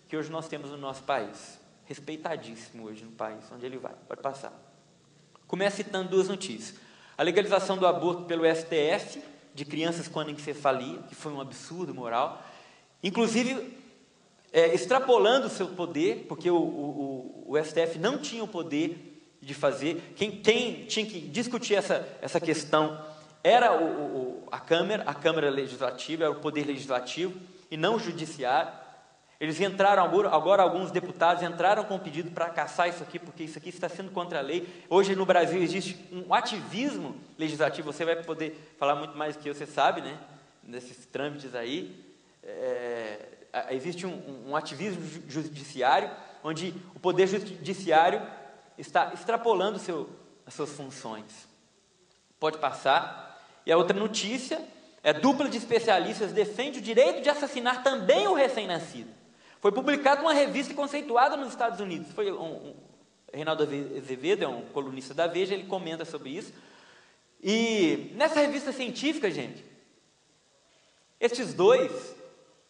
que hoje nós temos no nosso país. Respeitadíssimo hoje no país, onde ele vai. Pode passar. Começa citando 2 notícias. A legalização do aborto pelo STF, de crianças com anencefalia, que foi um absurdo moral, inclusive extrapolando o seu poder, porque o STF não tinha o poder de fazer. Quem tinha que discutir essa questão era a Câmara Legislativa, era o Poder Legislativo, e não o Judiciário. Eles entraram, agora alguns deputados entraram com um pedido para cassar isso aqui, porque isso aqui está sendo contra a lei. Hoje no Brasil existe um ativismo legislativo, você vai poder falar muito mais do que você sabe, né? Nesses trâmites aí. Existe um ativismo judiciário, onde o Poder Judiciário está extrapolando as suas funções. Pode passar. E a outra notícia dupla de especialistas defende o direito de assassinar também o recém-nascido. Foi publicado uma revista conceituada nos Estados Unidos. Foi Reinaldo Azevedo, é um colunista da Veja, ele comenta sobre isso. E nessa revista científica, gente, estes dois,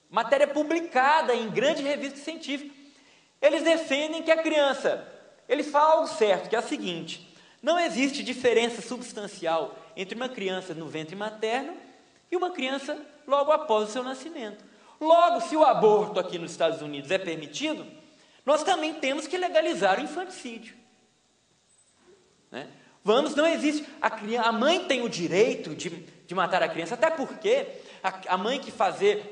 matéria publicada em grande revista científica, eles defendem que a criança, eles falam algo certo, que é o seguinte: não existe diferença substancial entre uma criança no ventre materno e uma criança logo após o seu nascimento. Logo, se o aborto aqui nos Estados Unidos é permitido, nós também temos que legalizar o infanticídio. Né? Não existe, a mãe tem o direito de matar a criança, até porque a mãe que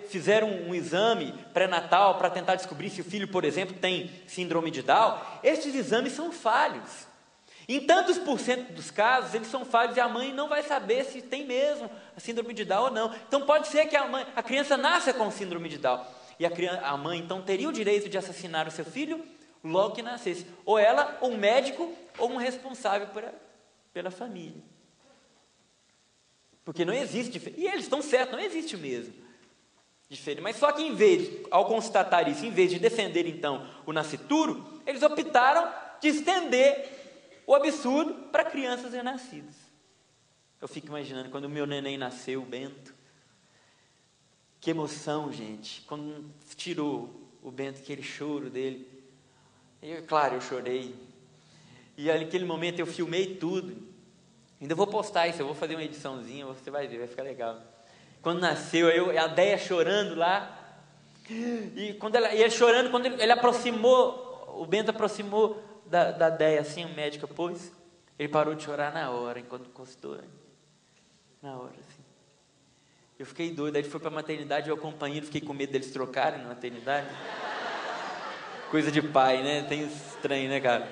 fizeram um exame pré-natal para tentar descobrir se o filho, por exemplo, tem síndrome de Down, esses exames são falhos. Em tantos por cento dos casos, eles são falhos e a mãe não vai saber se tem mesmo a síndrome de Down ou não. Então pode ser que a criança nasça com síndrome de Down. E a mãe então teria o direito de assassinar o seu filho logo que nascesse. Ou ela, ou um médico, ou um responsável pela família. Porque não existe, e eles estão certos, não existe mesmo diferente. Mas só que ao constatar isso, em vez de defender então o nascituro, eles optaram de estender o absurdo para crianças renascidas. Eu fico imaginando quando o meu neném nasceu, o Bento, que emoção, gente, quando tirou o Bento, aquele choro dele. Claro, eu chorei. E naquele momento eu filmei tudo. Ainda vou postar isso, eu vou fazer uma ediçãozinha, você vai ver, vai ficar legal. Quando nasceu, a Deia chorando lá. E quando ele chorando, quando ele aproximou, o Bento aproximou da Deia, assim, o médico pôs, ele parou de chorar na hora, enquanto encostou. Na hora, assim. Eu fiquei doido, aí ele foi para a maternidade, eu acompanhei, fiquei com medo deles trocarem na maternidade. Coisa de pai, né? Tem estranho, né, cara?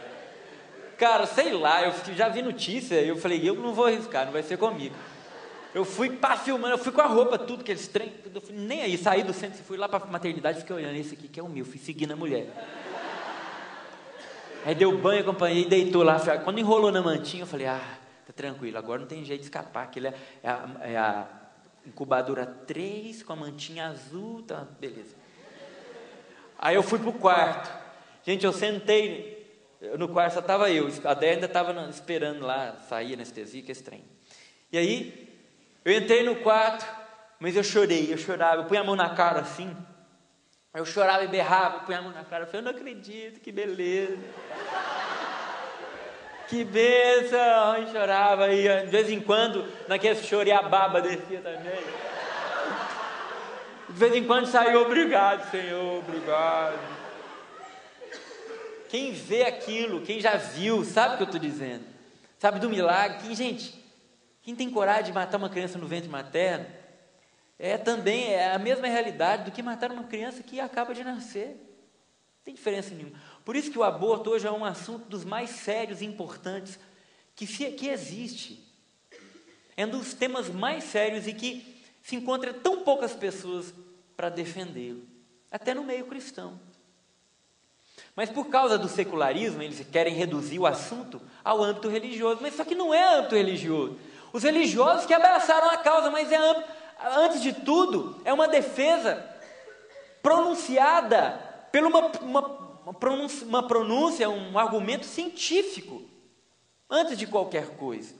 Cara, sei lá, eu já vi notícia, eu falei, eu não vou arriscar, não vai ser comigo. Eu fui filmando, eu fui com a roupa, tudo, aqueles trem, tudo, eu fui, nem aí, saí do centro, fui lá para a maternidade, fiquei olhando, esse aqui que é o meu, fui seguindo a mulher. Aí deu banho, acompanhei, deitou lá, quando enrolou na mantinha, eu falei, tá tranquilo, agora não tem jeito de escapar, aquilo é a incubadora 3, com a mantinha azul, tá, beleza. Aí eu fui pro quarto, gente, eu sentei no quarto, só estava eu, a Déia ainda estava esperando lá, sair anestesia, que estranho. E aí, eu entrei no quarto, mas eu chorava, eu punha a mão na cara assim, eu chorava e berrava, eu punha a mão na cara, eu falei, eu não acredito, que beleza, que bênção, e chorava, e de vez em quando, naquele choro, a baba descia também, de vez em quando saiu, obrigado, Senhor, obrigado. Quem vê aquilo, quem já viu, sabe o que eu estou dizendo, sabe do milagre, quem tem coragem de matar uma criança no ventre materno, também é a mesma realidade do que matar uma criança que acaba de nascer, não tem diferença nenhuma. Por isso que o aborto hoje é um assunto dos mais sérios e importantes que existe, é um dos temas mais sérios e que se encontra tão poucas pessoas para defendê-lo, até no meio cristão. Mas por causa do secularismo, eles querem reduzir o assunto ao âmbito religioso, mas só que não é âmbito religioso. Os religiosos que abraçaram a causa, mas antes de tudo, é uma defesa pronunciada por uma pronúncia, um argumento científico, antes de qualquer coisa.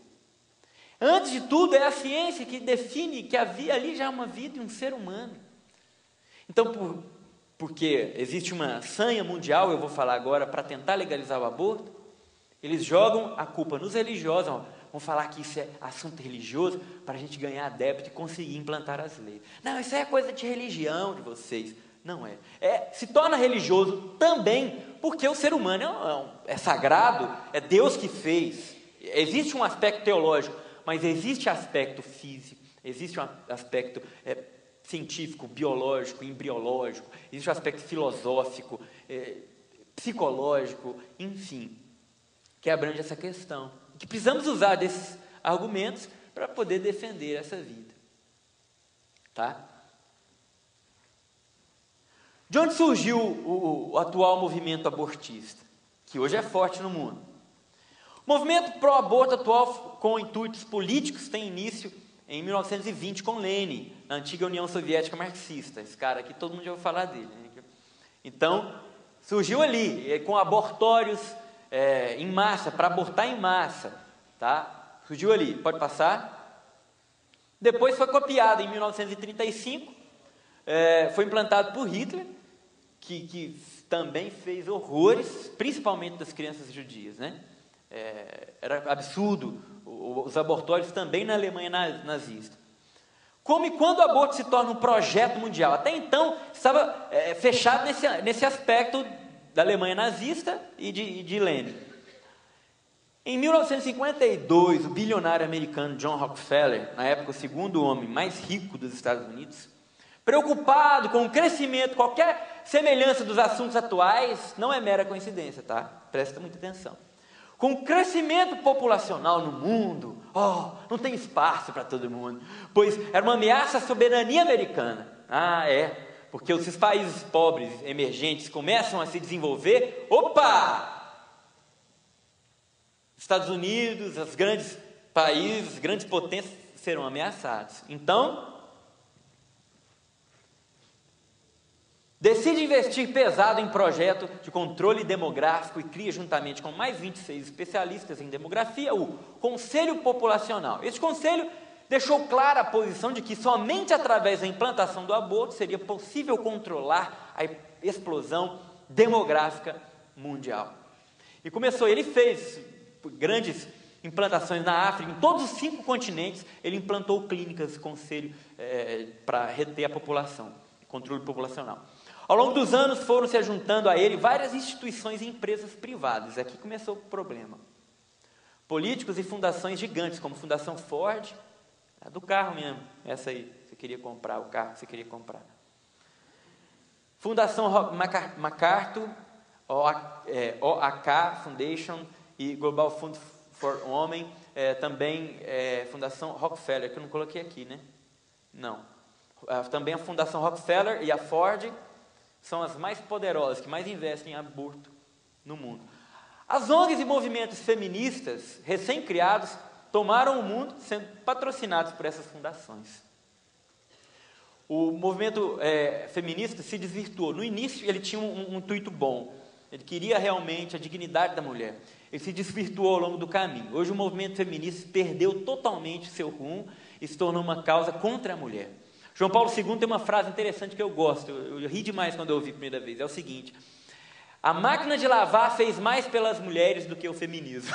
Antes de tudo, é a ciência que define que havia ali já uma vida e um ser humano. Então, porque existe uma sanha mundial, eu vou falar agora, para tentar legalizar o aborto, eles jogam a culpa nos religiosos, vão falar que isso é assunto religioso para a gente ganhar adepto e conseguir implantar as leis. Não, isso é coisa de religião de vocês. Não é. Se torna religioso também porque o ser humano é sagrado, é Deus que fez. Existe um aspecto teológico, mas existe aspecto físico, existe um aspecto científico, biológico, embriológico, existe um aspecto filosófico, psicológico, enfim, que abrange essa questão. Que precisamos usar desses argumentos para poder defender essa vida. Tá? De onde surgiu o atual movimento abortista, que hoje é forte no mundo? O movimento pró-aborto atual, com intuitos políticos, tem início em 1920 com Lenin, na antiga União Soviética marxista. Esse cara aqui, todo mundo já ouviu falar dele, né? Então, surgiu ali, com abortórios em massa, para abortar em massa, tá? Surgiu ali, pode passar. Depois foi copiado em 1935, foi implantado por Hitler, que também fez horrores, principalmente das crianças judias, né? Era absurdo, os abortórios também na Alemanha nazista. Como e quando o aborto se torna um projeto mundial? Até então, estava fechado nesse aspecto da Alemanha nazista e de Lenin. Em 1952, o bilionário americano John Rockefeller, na época o segundo homem mais rico dos Estados Unidos, preocupado com o crescimento, qualquer semelhança dos assuntos atuais, não é mera coincidência, tá? Presta muita atenção. Com o crescimento populacional no mundo, não tem espaço para todo mundo, pois era uma ameaça à soberania americana. Porque esses países pobres, emergentes, começam a se desenvolver, Estados Unidos, os grandes países, grandes potências serão ameaçados. Então, decide investir pesado em projeto de controle demográfico e cria, juntamente com mais 26 especialistas em demografia, o Conselho Populacional. Este conselho deixou clara a posição de que somente através da implantação do aborto seria possível controlar a explosão demográfica mundial. E ele fez grandes implantações na África, em todos os 5 continentes, ele implantou clínicas, conselho, para reter a população, controle populacional. Ao longo dos anos foram se juntando a ele várias instituições e empresas privadas. Aqui começou o problema. Políticos e fundações gigantes, como a Fundação Ford, a do carro mesmo, essa aí, você queria comprar, o carro que você queria comprar. Fundação MacArthur, OAK Foundation e Global Fund for Women, também Fundação Rockefeller, que eu não coloquei aqui, né? Não. Também a Fundação Rockefeller e a Ford são as mais poderosas, que mais investem em aborto no mundo. As ONGs e movimentos feministas, recém-criados, tomaram o mundo sendo patrocinados por essas fundações. O movimento feminista se desvirtuou. No início, ele tinha um intuito bom. Ele queria realmente a dignidade da mulher. Ele se desvirtuou ao longo do caminho. Hoje, o movimento feminista perdeu totalmente seu rumo e se tornou uma causa contra a mulher. João Paulo II tem uma frase interessante que eu gosto. Eu ri demais quando eu ouvi a primeira vez. É o seguinte: a máquina de lavar fez mais pelas mulheres do que o feminismo.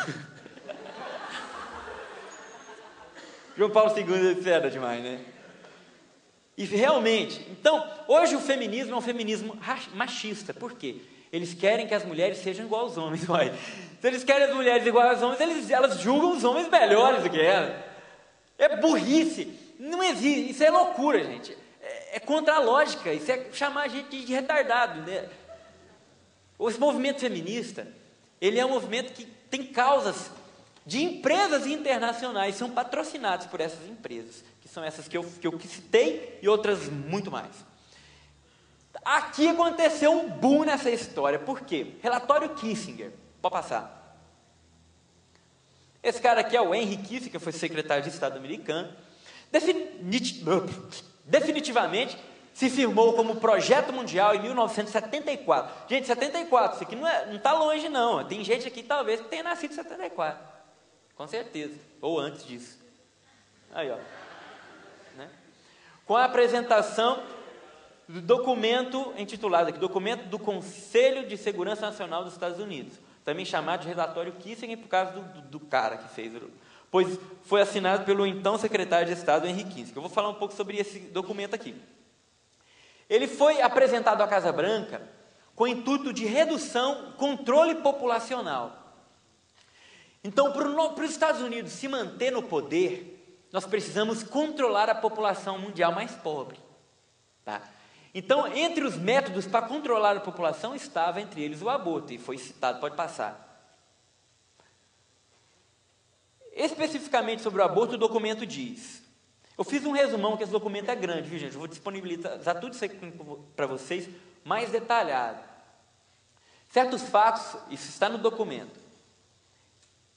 João Paulo II é fera demais, né? E realmente, então, hoje o feminismo é um feminismo machista. Por quê? Eles querem que as mulheres sejam igual aos homens. Uai. Se eles querem as mulheres iguais aos homens, elas julgam os homens melhores do que elas. É burrice. Não existe. Isso é loucura, gente. É contra a lógica. Isso é chamar a gente de retardado, né? Esse movimento feminista, ele é um movimento que tem causas de empresas internacionais, são patrocinados por essas empresas, que são essas que eu citei e outras muito mais. Aqui aconteceu um boom nessa história. Por quê? Relatório Kissinger. Pode passar. Esse cara aqui é o Henry Kissinger, que foi secretário de Estado americano. Definitivamente se firmou como projeto mundial em 1974. Gente, 74, isso aqui não está longe não. Tem gente aqui talvez que tenha nascido em 74. Com certeza. Ou antes disso. Aí, ó. Né? Com a apresentação do documento intitulado aqui, Documento do Conselho de Segurança Nacional dos Estados Unidos, também chamado de relatório Kissinger por causa do cara que fez, pois foi assinado pelo então secretário de Estado, Henry Kissinger. Eu vou falar um pouco sobre esse documento aqui. Ele foi apresentado à Casa Branca com o intuito de redução, controle populacional. Então, para os Estados Unidos se manter no poder, nós precisamos controlar a população mundial mais pobre. Tá? Então, entre os métodos para controlar a população, estava entre eles o aborto, e foi citado, pode passar. Especificamente sobre o aborto, o documento diz... Eu fiz um resumão, que esse documento é grande, viu, gente? Eu vou disponibilizar tudo isso aqui para vocês, mais detalhado. Certos fatos, isso está no documento.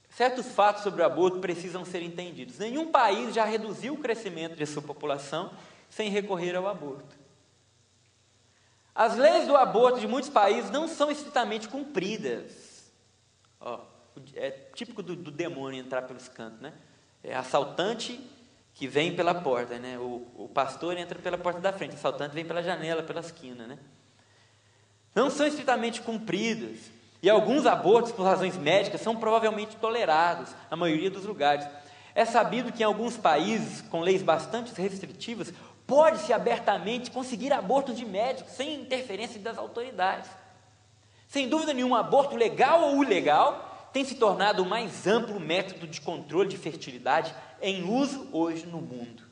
Certos fatos sobre o aborto precisam ser entendidos. Nenhum país já reduziu o crescimento de sua população sem recorrer ao aborto. As leis do aborto de muitos países não são estritamente cumpridas. Ó, é típico do demônio entrar pelos cantos, né? É assaltante que vem pela porta, né? O pastor entra pela porta da frente, o assaltante vem pela janela, pela esquina, né? Não são estritamente cumpridos. E alguns abortos, por razões médicas, são provavelmente tolerados, na maioria dos lugares. É sabido que em alguns países, com leis bastante restritivas, pode-se abertamente conseguir abortos de médicos, sem interferência das autoridades. Sem dúvida nenhuma, aborto legal ou ilegal tem se tornado o mais amplo método de controle de fertilidade em uso hoje no mundo.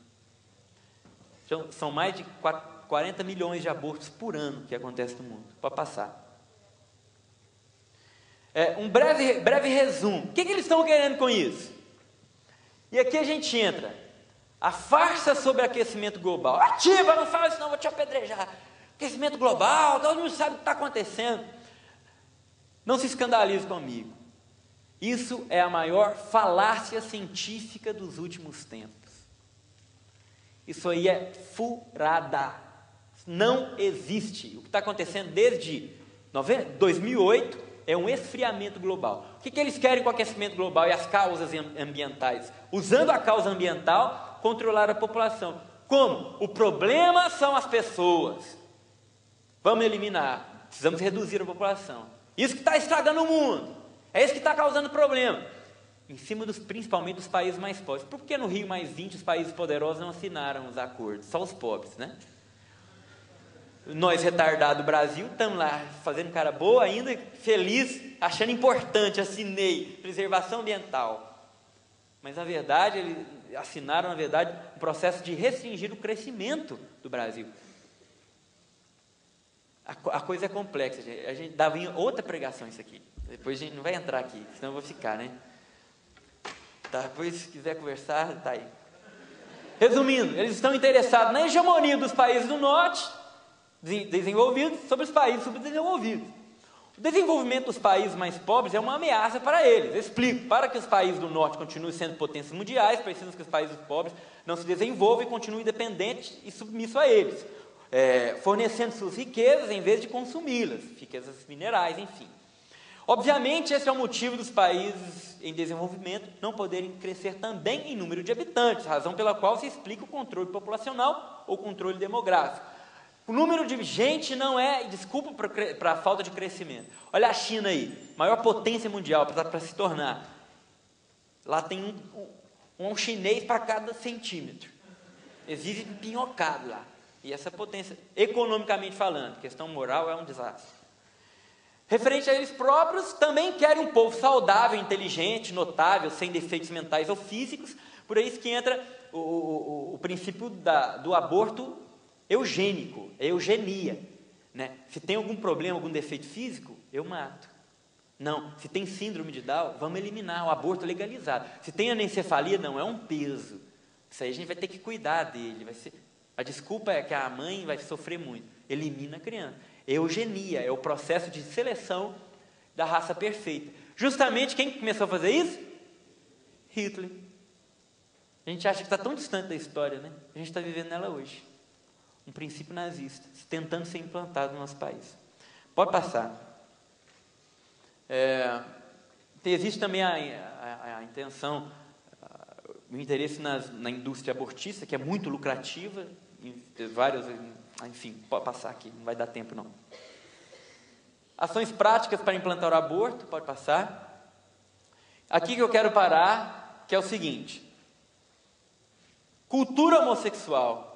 Então, são mais de 40 milhões de abortos por ano que acontecem no mundo. Pode passar. Um breve resumo. O que eles estão querendo com isso? E aqui a gente entra. A farsa sobre aquecimento global. Ativa, não fala isso não, vou te apedrejar. Aquecimento global, todo mundo sabe o que está acontecendo. Não se escandalize comigo. Isso é a maior falácia científica dos últimos tempos. Isso aí é furada. Não existe. O que está acontecendo desde 2008 é um esfriamento global. O que eles querem com o aquecimento global e as causas ambientais? Usando a causa ambiental, controlar a população. Como? O problema são as pessoas. Vamos eliminar. Precisamos reduzir a população. Isso que está estragando o mundo. É isso que está causando problema. em cima principalmente dos países mais pobres. Por que no Rio +20 os países poderosos não assinaram os acordos? Só os pobres, né? Nós, retardados do Brasil, estamos lá fazendo cara boa ainda, feliz, achando importante, assinei, preservação ambiental. Mas, na verdade, eles assinaram, na verdade, um processo de restringir o crescimento do Brasil. A coisa é complexa, gente. A gente dava em outra pregação isso aqui. Depois a gente não vai entrar aqui, senão eu vou ficar, né? Tá, depois, se quiser conversar, tá aí. Resumindo, eles estão interessados na hegemonia dos países do norte, desenvolvidos, sobre os países subdesenvolvidos. O desenvolvimento dos países mais pobres é uma ameaça para eles. Eu explico, para que os países do norte continuem sendo potências mundiais, precisam que os países pobres não se desenvolvam e continuem dependentes e submissos a eles, fornecendo suas riquezas em vez de consumi-las, riquezas minerais, enfim. Obviamente, esse é o motivo dos países em desenvolvimento não poderem crescer também em número de habitantes, razão pela qual se explica o controle populacional ou controle demográfico. O número de gente não é desculpa para a falta de crescimento. Olha a China aí, maior potência mundial para se tornar. Lá tem um chinês para cada centímetro. Existe pinhocado lá. E essa potência, economicamente falando, questão moral é um desastre. Referente a eles próprios, também querem um povo saudável, inteligente, notável, sem defeitos mentais ou físicos. Por isso que entra o princípio do aborto eugênico, é eugenia, né? Se tem algum problema, algum defeito físico, eu mato. Não, se tem síndrome de Down, vamos eliminar, o aborto legalizado. Se tem anencefalia, não, é um peso. Isso aí a gente vai ter que cuidar dele. A desculpa é que a mãe vai sofrer muito. Elimina a criança. Eugenia é o processo de seleção da raça perfeita. Justamente quem começou a fazer isso? Hitler. A gente acha que está tão distante da história, né? A gente está vivendo nela hoje. Um princípio nazista, tentando ser implantado no nosso país. Pode passar. Existe também a intenção, o interesse na indústria abortista, que é muito lucrativa, enfim, pode passar aqui, não vai dar tempo não. Ações práticas para implantar o aborto, pode passar. Aqui que eu quero parar, que é o seguinte: cultura homossexual,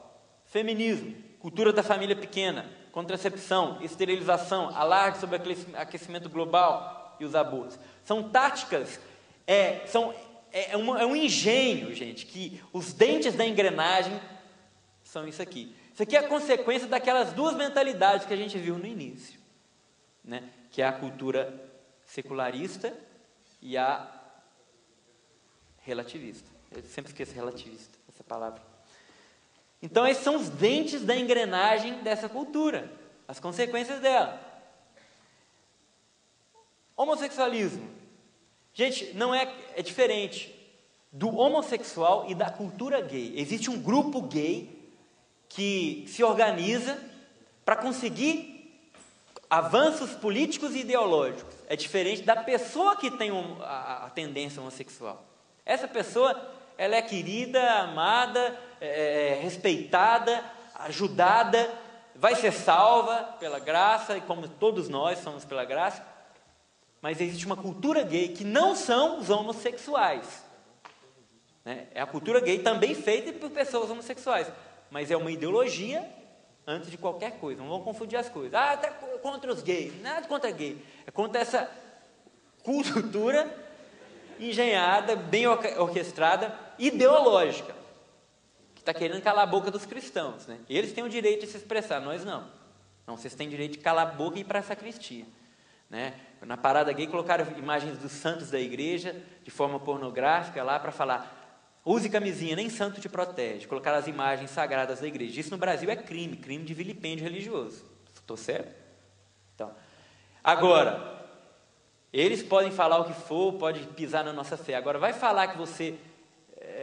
feminismo, cultura da família pequena, contracepção, esterilização, alarde sobre aquecimento global e os abortos. São táticas, é um engenho, gente, que os dentes da engrenagem são isso aqui. Isso aqui é a consequência daquelas duas mentalidades que a gente viu no início, né? Que é a cultura secularista e a relativista. Eu sempre esqueço relativista, essa palavra. Então, esses são os dentes da engrenagem dessa cultura, as consequências dela. Homossexualismo. Gente, não é diferente do homossexual e da cultura gay. Existe um grupo gay que se organiza para conseguir avanços políticos e ideológicos. É diferente da pessoa que tem a tendência homossexual. Essa pessoa, ela é querida, amada, respeitada, ajudada, vai ser salva pela graça, e como todos nós somos pela graça. Mas existe uma cultura gay que não são os homossexuais, né? É a cultura gay também feita por pessoas homossexuais, mas é uma ideologia antes de qualquer coisa. Não vamos confundir as coisas. Até contra os gays. Nada contra gay. É contra essa cultura engenhada, bem orquestrada, ideológica, que está querendo calar a boca dos cristãos, né? Eles têm o direito de se expressar, nós não. Não, vocês têm direito de calar a boca e ir para a sacristia, né? Na parada gay colocaram imagens dos santos da igreja de forma pornográfica lá para falar: use camisinha, nem santo te protege. Colocaram as imagens sagradas da igreja. Isso no Brasil é crime de vilipêndio religioso. Estou certo? Então, agora, eles podem falar o que for, pode pisar na nossa fé. Agora, vai falar que você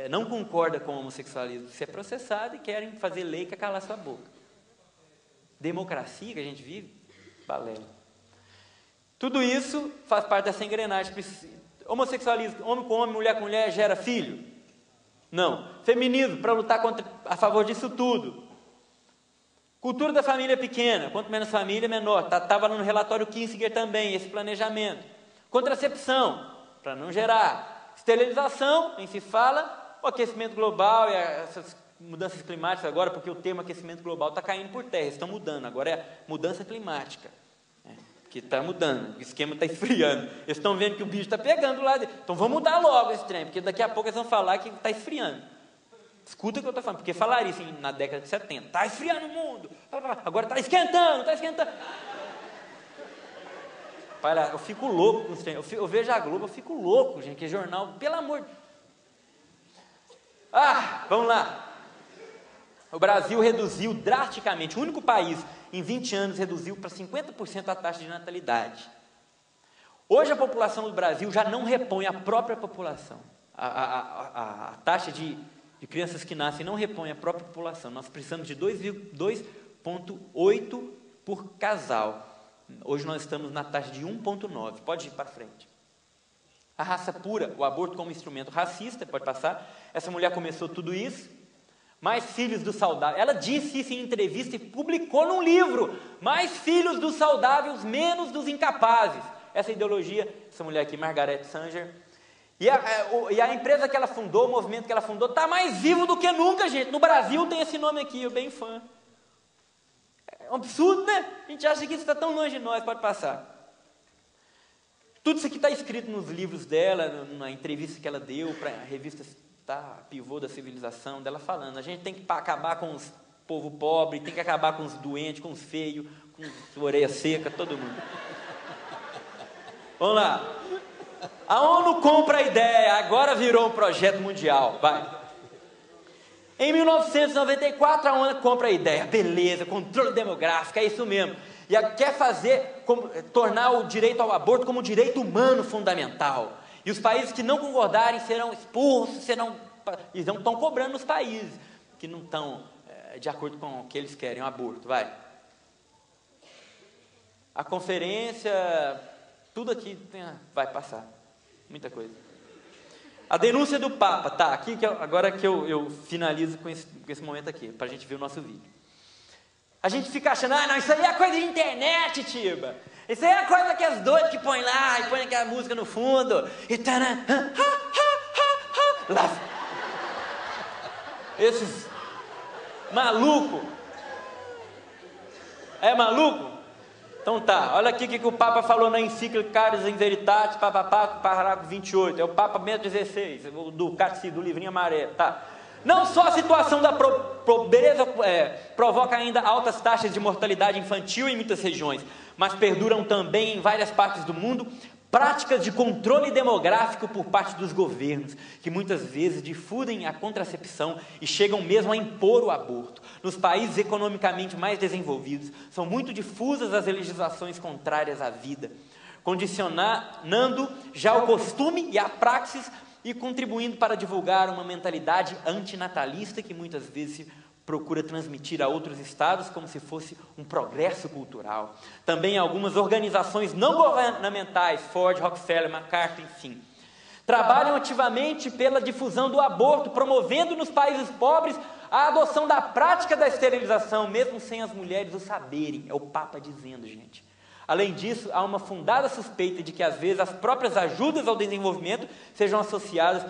não concorda com o homossexualismo, você é processado e querem fazer lei que é calar sua boca. Democracia que a gente vive, balela. Tudo isso faz parte dessa engrenagem. Homossexualismo, homem com homem, mulher com mulher, gera filho? Não. Feminismo, para lutar a favor disso tudo. Cultura da família pequena, quanto menos família, menor. Estava no relatório Kissinger também, esse planejamento. Contracepção, para não gerar. Esterilização, nem se fala, o aquecimento global e essas mudanças climáticas agora, porque o termo aquecimento global está caindo por terra, estão mudando, agora é mudança climática, né? Que está mudando, o esquema está esfriando, eles estão vendo que o bicho está pegando lá dentro, então vamos mudar logo esse trem, porque daqui a pouco eles vão falar que está esfriando. Escuta o que eu estou falando, porque falaram isso na década de 70, está esfriando o mundo, agora está esquentando, está esquentando. Para, eu fico louco com os trem, eu vejo a Globo, eu fico louco, gente, que jornal, pelo amor de... Vamos lá. O Brasil reduziu drasticamente, o único país em 20 anos reduziu para 50% a taxa de natalidade. Hoje a população do Brasil já não repõe a própria população. A taxa de crianças que nascem não repõe a própria população. Nós precisamos de 2,8 por casal. Hoje nós estamos na taxa de 1,9. Pode ir para frente. A raça pura, o aborto como instrumento racista, pode passar. Essa mulher começou tudo isso. Mais filhos dos saudáveis. Ela disse isso em entrevista e publicou num livro. Mais filhos dos saudáveis, menos dos incapazes. Essa ideologia, essa mulher aqui, Margaret Sanger. E a empresa que ela fundou, o movimento que ela fundou, está mais vivo do que nunca, gente. No Brasil tem esse nome aqui, eu bem fã. É um absurdo, né? A gente acha que isso está tão longe de nós, pode passar. Tudo isso aqui está escrito nos livros dela, na entrevista que ela deu para a revista Pivô da Civilização, dela falando, a gente tem que acabar com os povo pobre, tem que acabar com os doentes, com os feios, com os orelha seca, todo mundo. Vamos lá. A ONU compra a ideia, agora virou um projeto mundial, vai. Em 1994 a ONU compra a ideia, beleza, controle demográfico, é isso mesmo. E quer tornar o direito ao aborto como direito humano fundamental. E os países que não concordarem serão expulsos, eles não estão cobrando os países que não estão de acordo com o que eles querem, o aborto, vai. A conferência, tudo aqui vai passar, muita coisa. A denúncia do Papa, aqui agora que eu finalizo com esse momento aqui, para a gente ver o nosso vídeo. A gente fica achando, não, isso aí é coisa de internet, Tiba. Isso aí é coisa que as doidas que põem lá, e põem aquela música no fundo, e lá. Esses maluco. É maluco? Então olha aqui o que o Papa falou na encíclica Caritas in Veritate, parágrafo 28, é o Papa Bento XVI, do Catecismo, do livrinho amarelo, Não só a situação da pobreza provoca ainda altas taxas de mortalidade infantil em muitas regiões, mas perduram também em várias partes do mundo práticas de controle demográfico por parte dos governos, que muitas vezes difundem a contracepção e chegam mesmo a impor o aborto. Nos países economicamente mais desenvolvidos, são muito difusas as legislações contrárias à vida, condicionando já o costume e a praxis e contribuindo para divulgar uma mentalidade antinatalista que muitas vezes procura transmitir a outros estados como se fosse um progresso cultural. Também algumas organizações não governamentais, Ford, Rockefeller, MacArthur, enfim, trabalham ativamente pela difusão do aborto, promovendo nos países pobres a adoção da prática da esterilização, mesmo sem as mulheres o saberem. É o Papa dizendo, gente. Além disso, há uma fundada suspeita de que, às vezes, as próprias ajudas ao desenvolvimento sejam associadas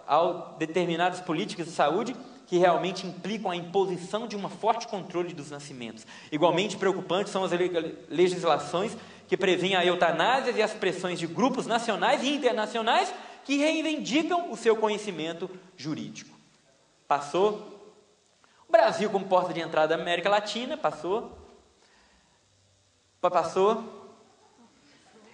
a determinadas políticas de saúde que realmente implicam a imposição de um forte controle dos nascimentos. Igualmente preocupantes são as legislações que prevêem a eutanásia e as pressões de grupos nacionais e internacionais que reivindicam o seu conhecimento jurídico. Passou. O Brasil, como porta de entrada da América Latina, passou.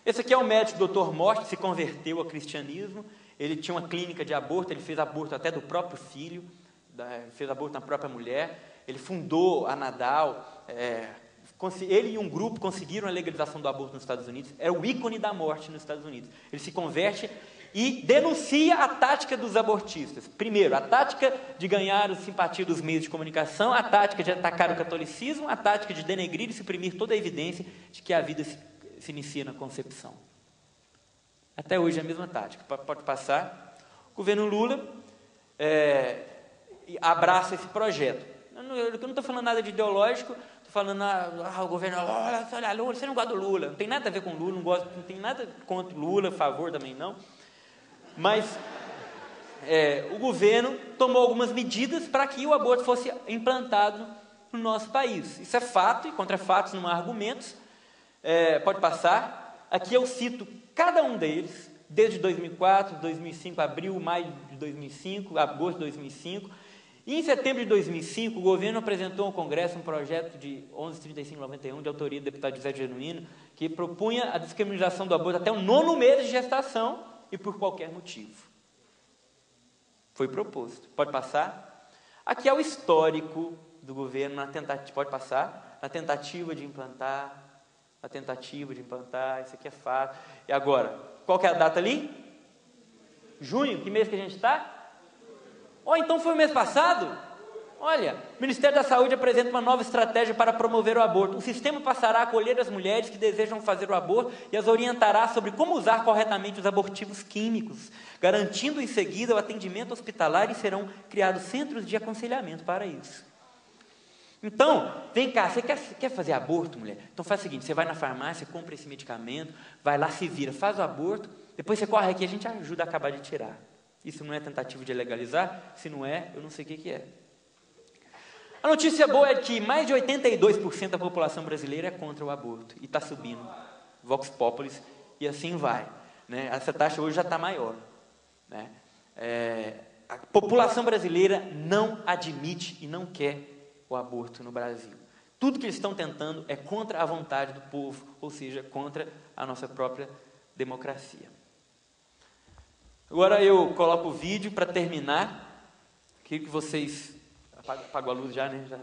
Esse aqui é o médico Dr. Morte, que se converteu ao cristianismo. Ele tinha uma clínica de aborto, ele fez aborto até do próprio filho, fez aborto na própria mulher. Ele fundou a Nadal. Ele e um grupo conseguiram a legalização do aborto nos Estados Unidos. É o ícone da morte nos Estados Unidos. Ele se converte e denuncia a tática dos abortistas. Primeiro, a tática de ganhar a simpatia dos meios de comunicação, a tática de atacar o catolicismo, a tática de denegrir e suprimir toda a evidência de que a vida se inicia na concepção. Até hoje é a mesma tática. Pode passar. O governo Lula abraça esse projeto. Eu não estou falando nada de ideológico, estou falando, o governo, olha Lula, você não gosta do Lula, não tem nada a ver com Lula, não tem nada contra o Lula, a favor também não. Mas o governo tomou algumas medidas para que o aborto fosse implantado no nosso país. Isso é fato, e contra fatos não há argumentos. Pode passar. Aqui eu cito cada um deles, desde 2004, 2005, abril, maio de 2005, agosto de 2005. E em setembro de 2005, o governo apresentou ao Congresso um projeto de 1135/91, de autoria do deputado José Genuíno, que propunha a descriminalização do aborto até o 9º mês de gestação e por qualquer motivo. Foi proposto. Pode passar? Aqui é o histórico do governo na tentativa, pode passar? Na tentativa de implantar, isso aqui é fato. E agora, qual que é a data ali? Junho, que mês que a gente está? Então foi o mês passado? Olha, o Ministério da Saúde apresenta uma nova estratégia para promover o aborto. O sistema passará a acolher as mulheres que desejam fazer o aborto e as orientará sobre como usar corretamente os abortivos químicos, garantindo em seguida o atendimento hospitalar, e serão criados centros de aconselhamento para isso. Então, vem cá, você quer fazer aborto, mulher? Então faz o seguinte, você vai na farmácia, compra esse medicamento, vai lá, se vira, faz o aborto, depois você corre aqui, a gente ajuda a acabar de tirar. Isso não é tentativa de legalizar? Se não é, eu não sei o que é. A notícia boa é que mais de 82% da população brasileira é contra o aborto, e está subindo, Vox Populi, e assim vai. Né? Essa taxa hoje já está maior. Né? A população brasileira não admite e não quer o aborto no Brasil. Tudo que eles estão tentando é contra a vontade do povo, ou seja, contra a nossa própria democracia. Agora eu coloco o vídeo para terminar. Queria que vocês... Apagou a luz já, né? Já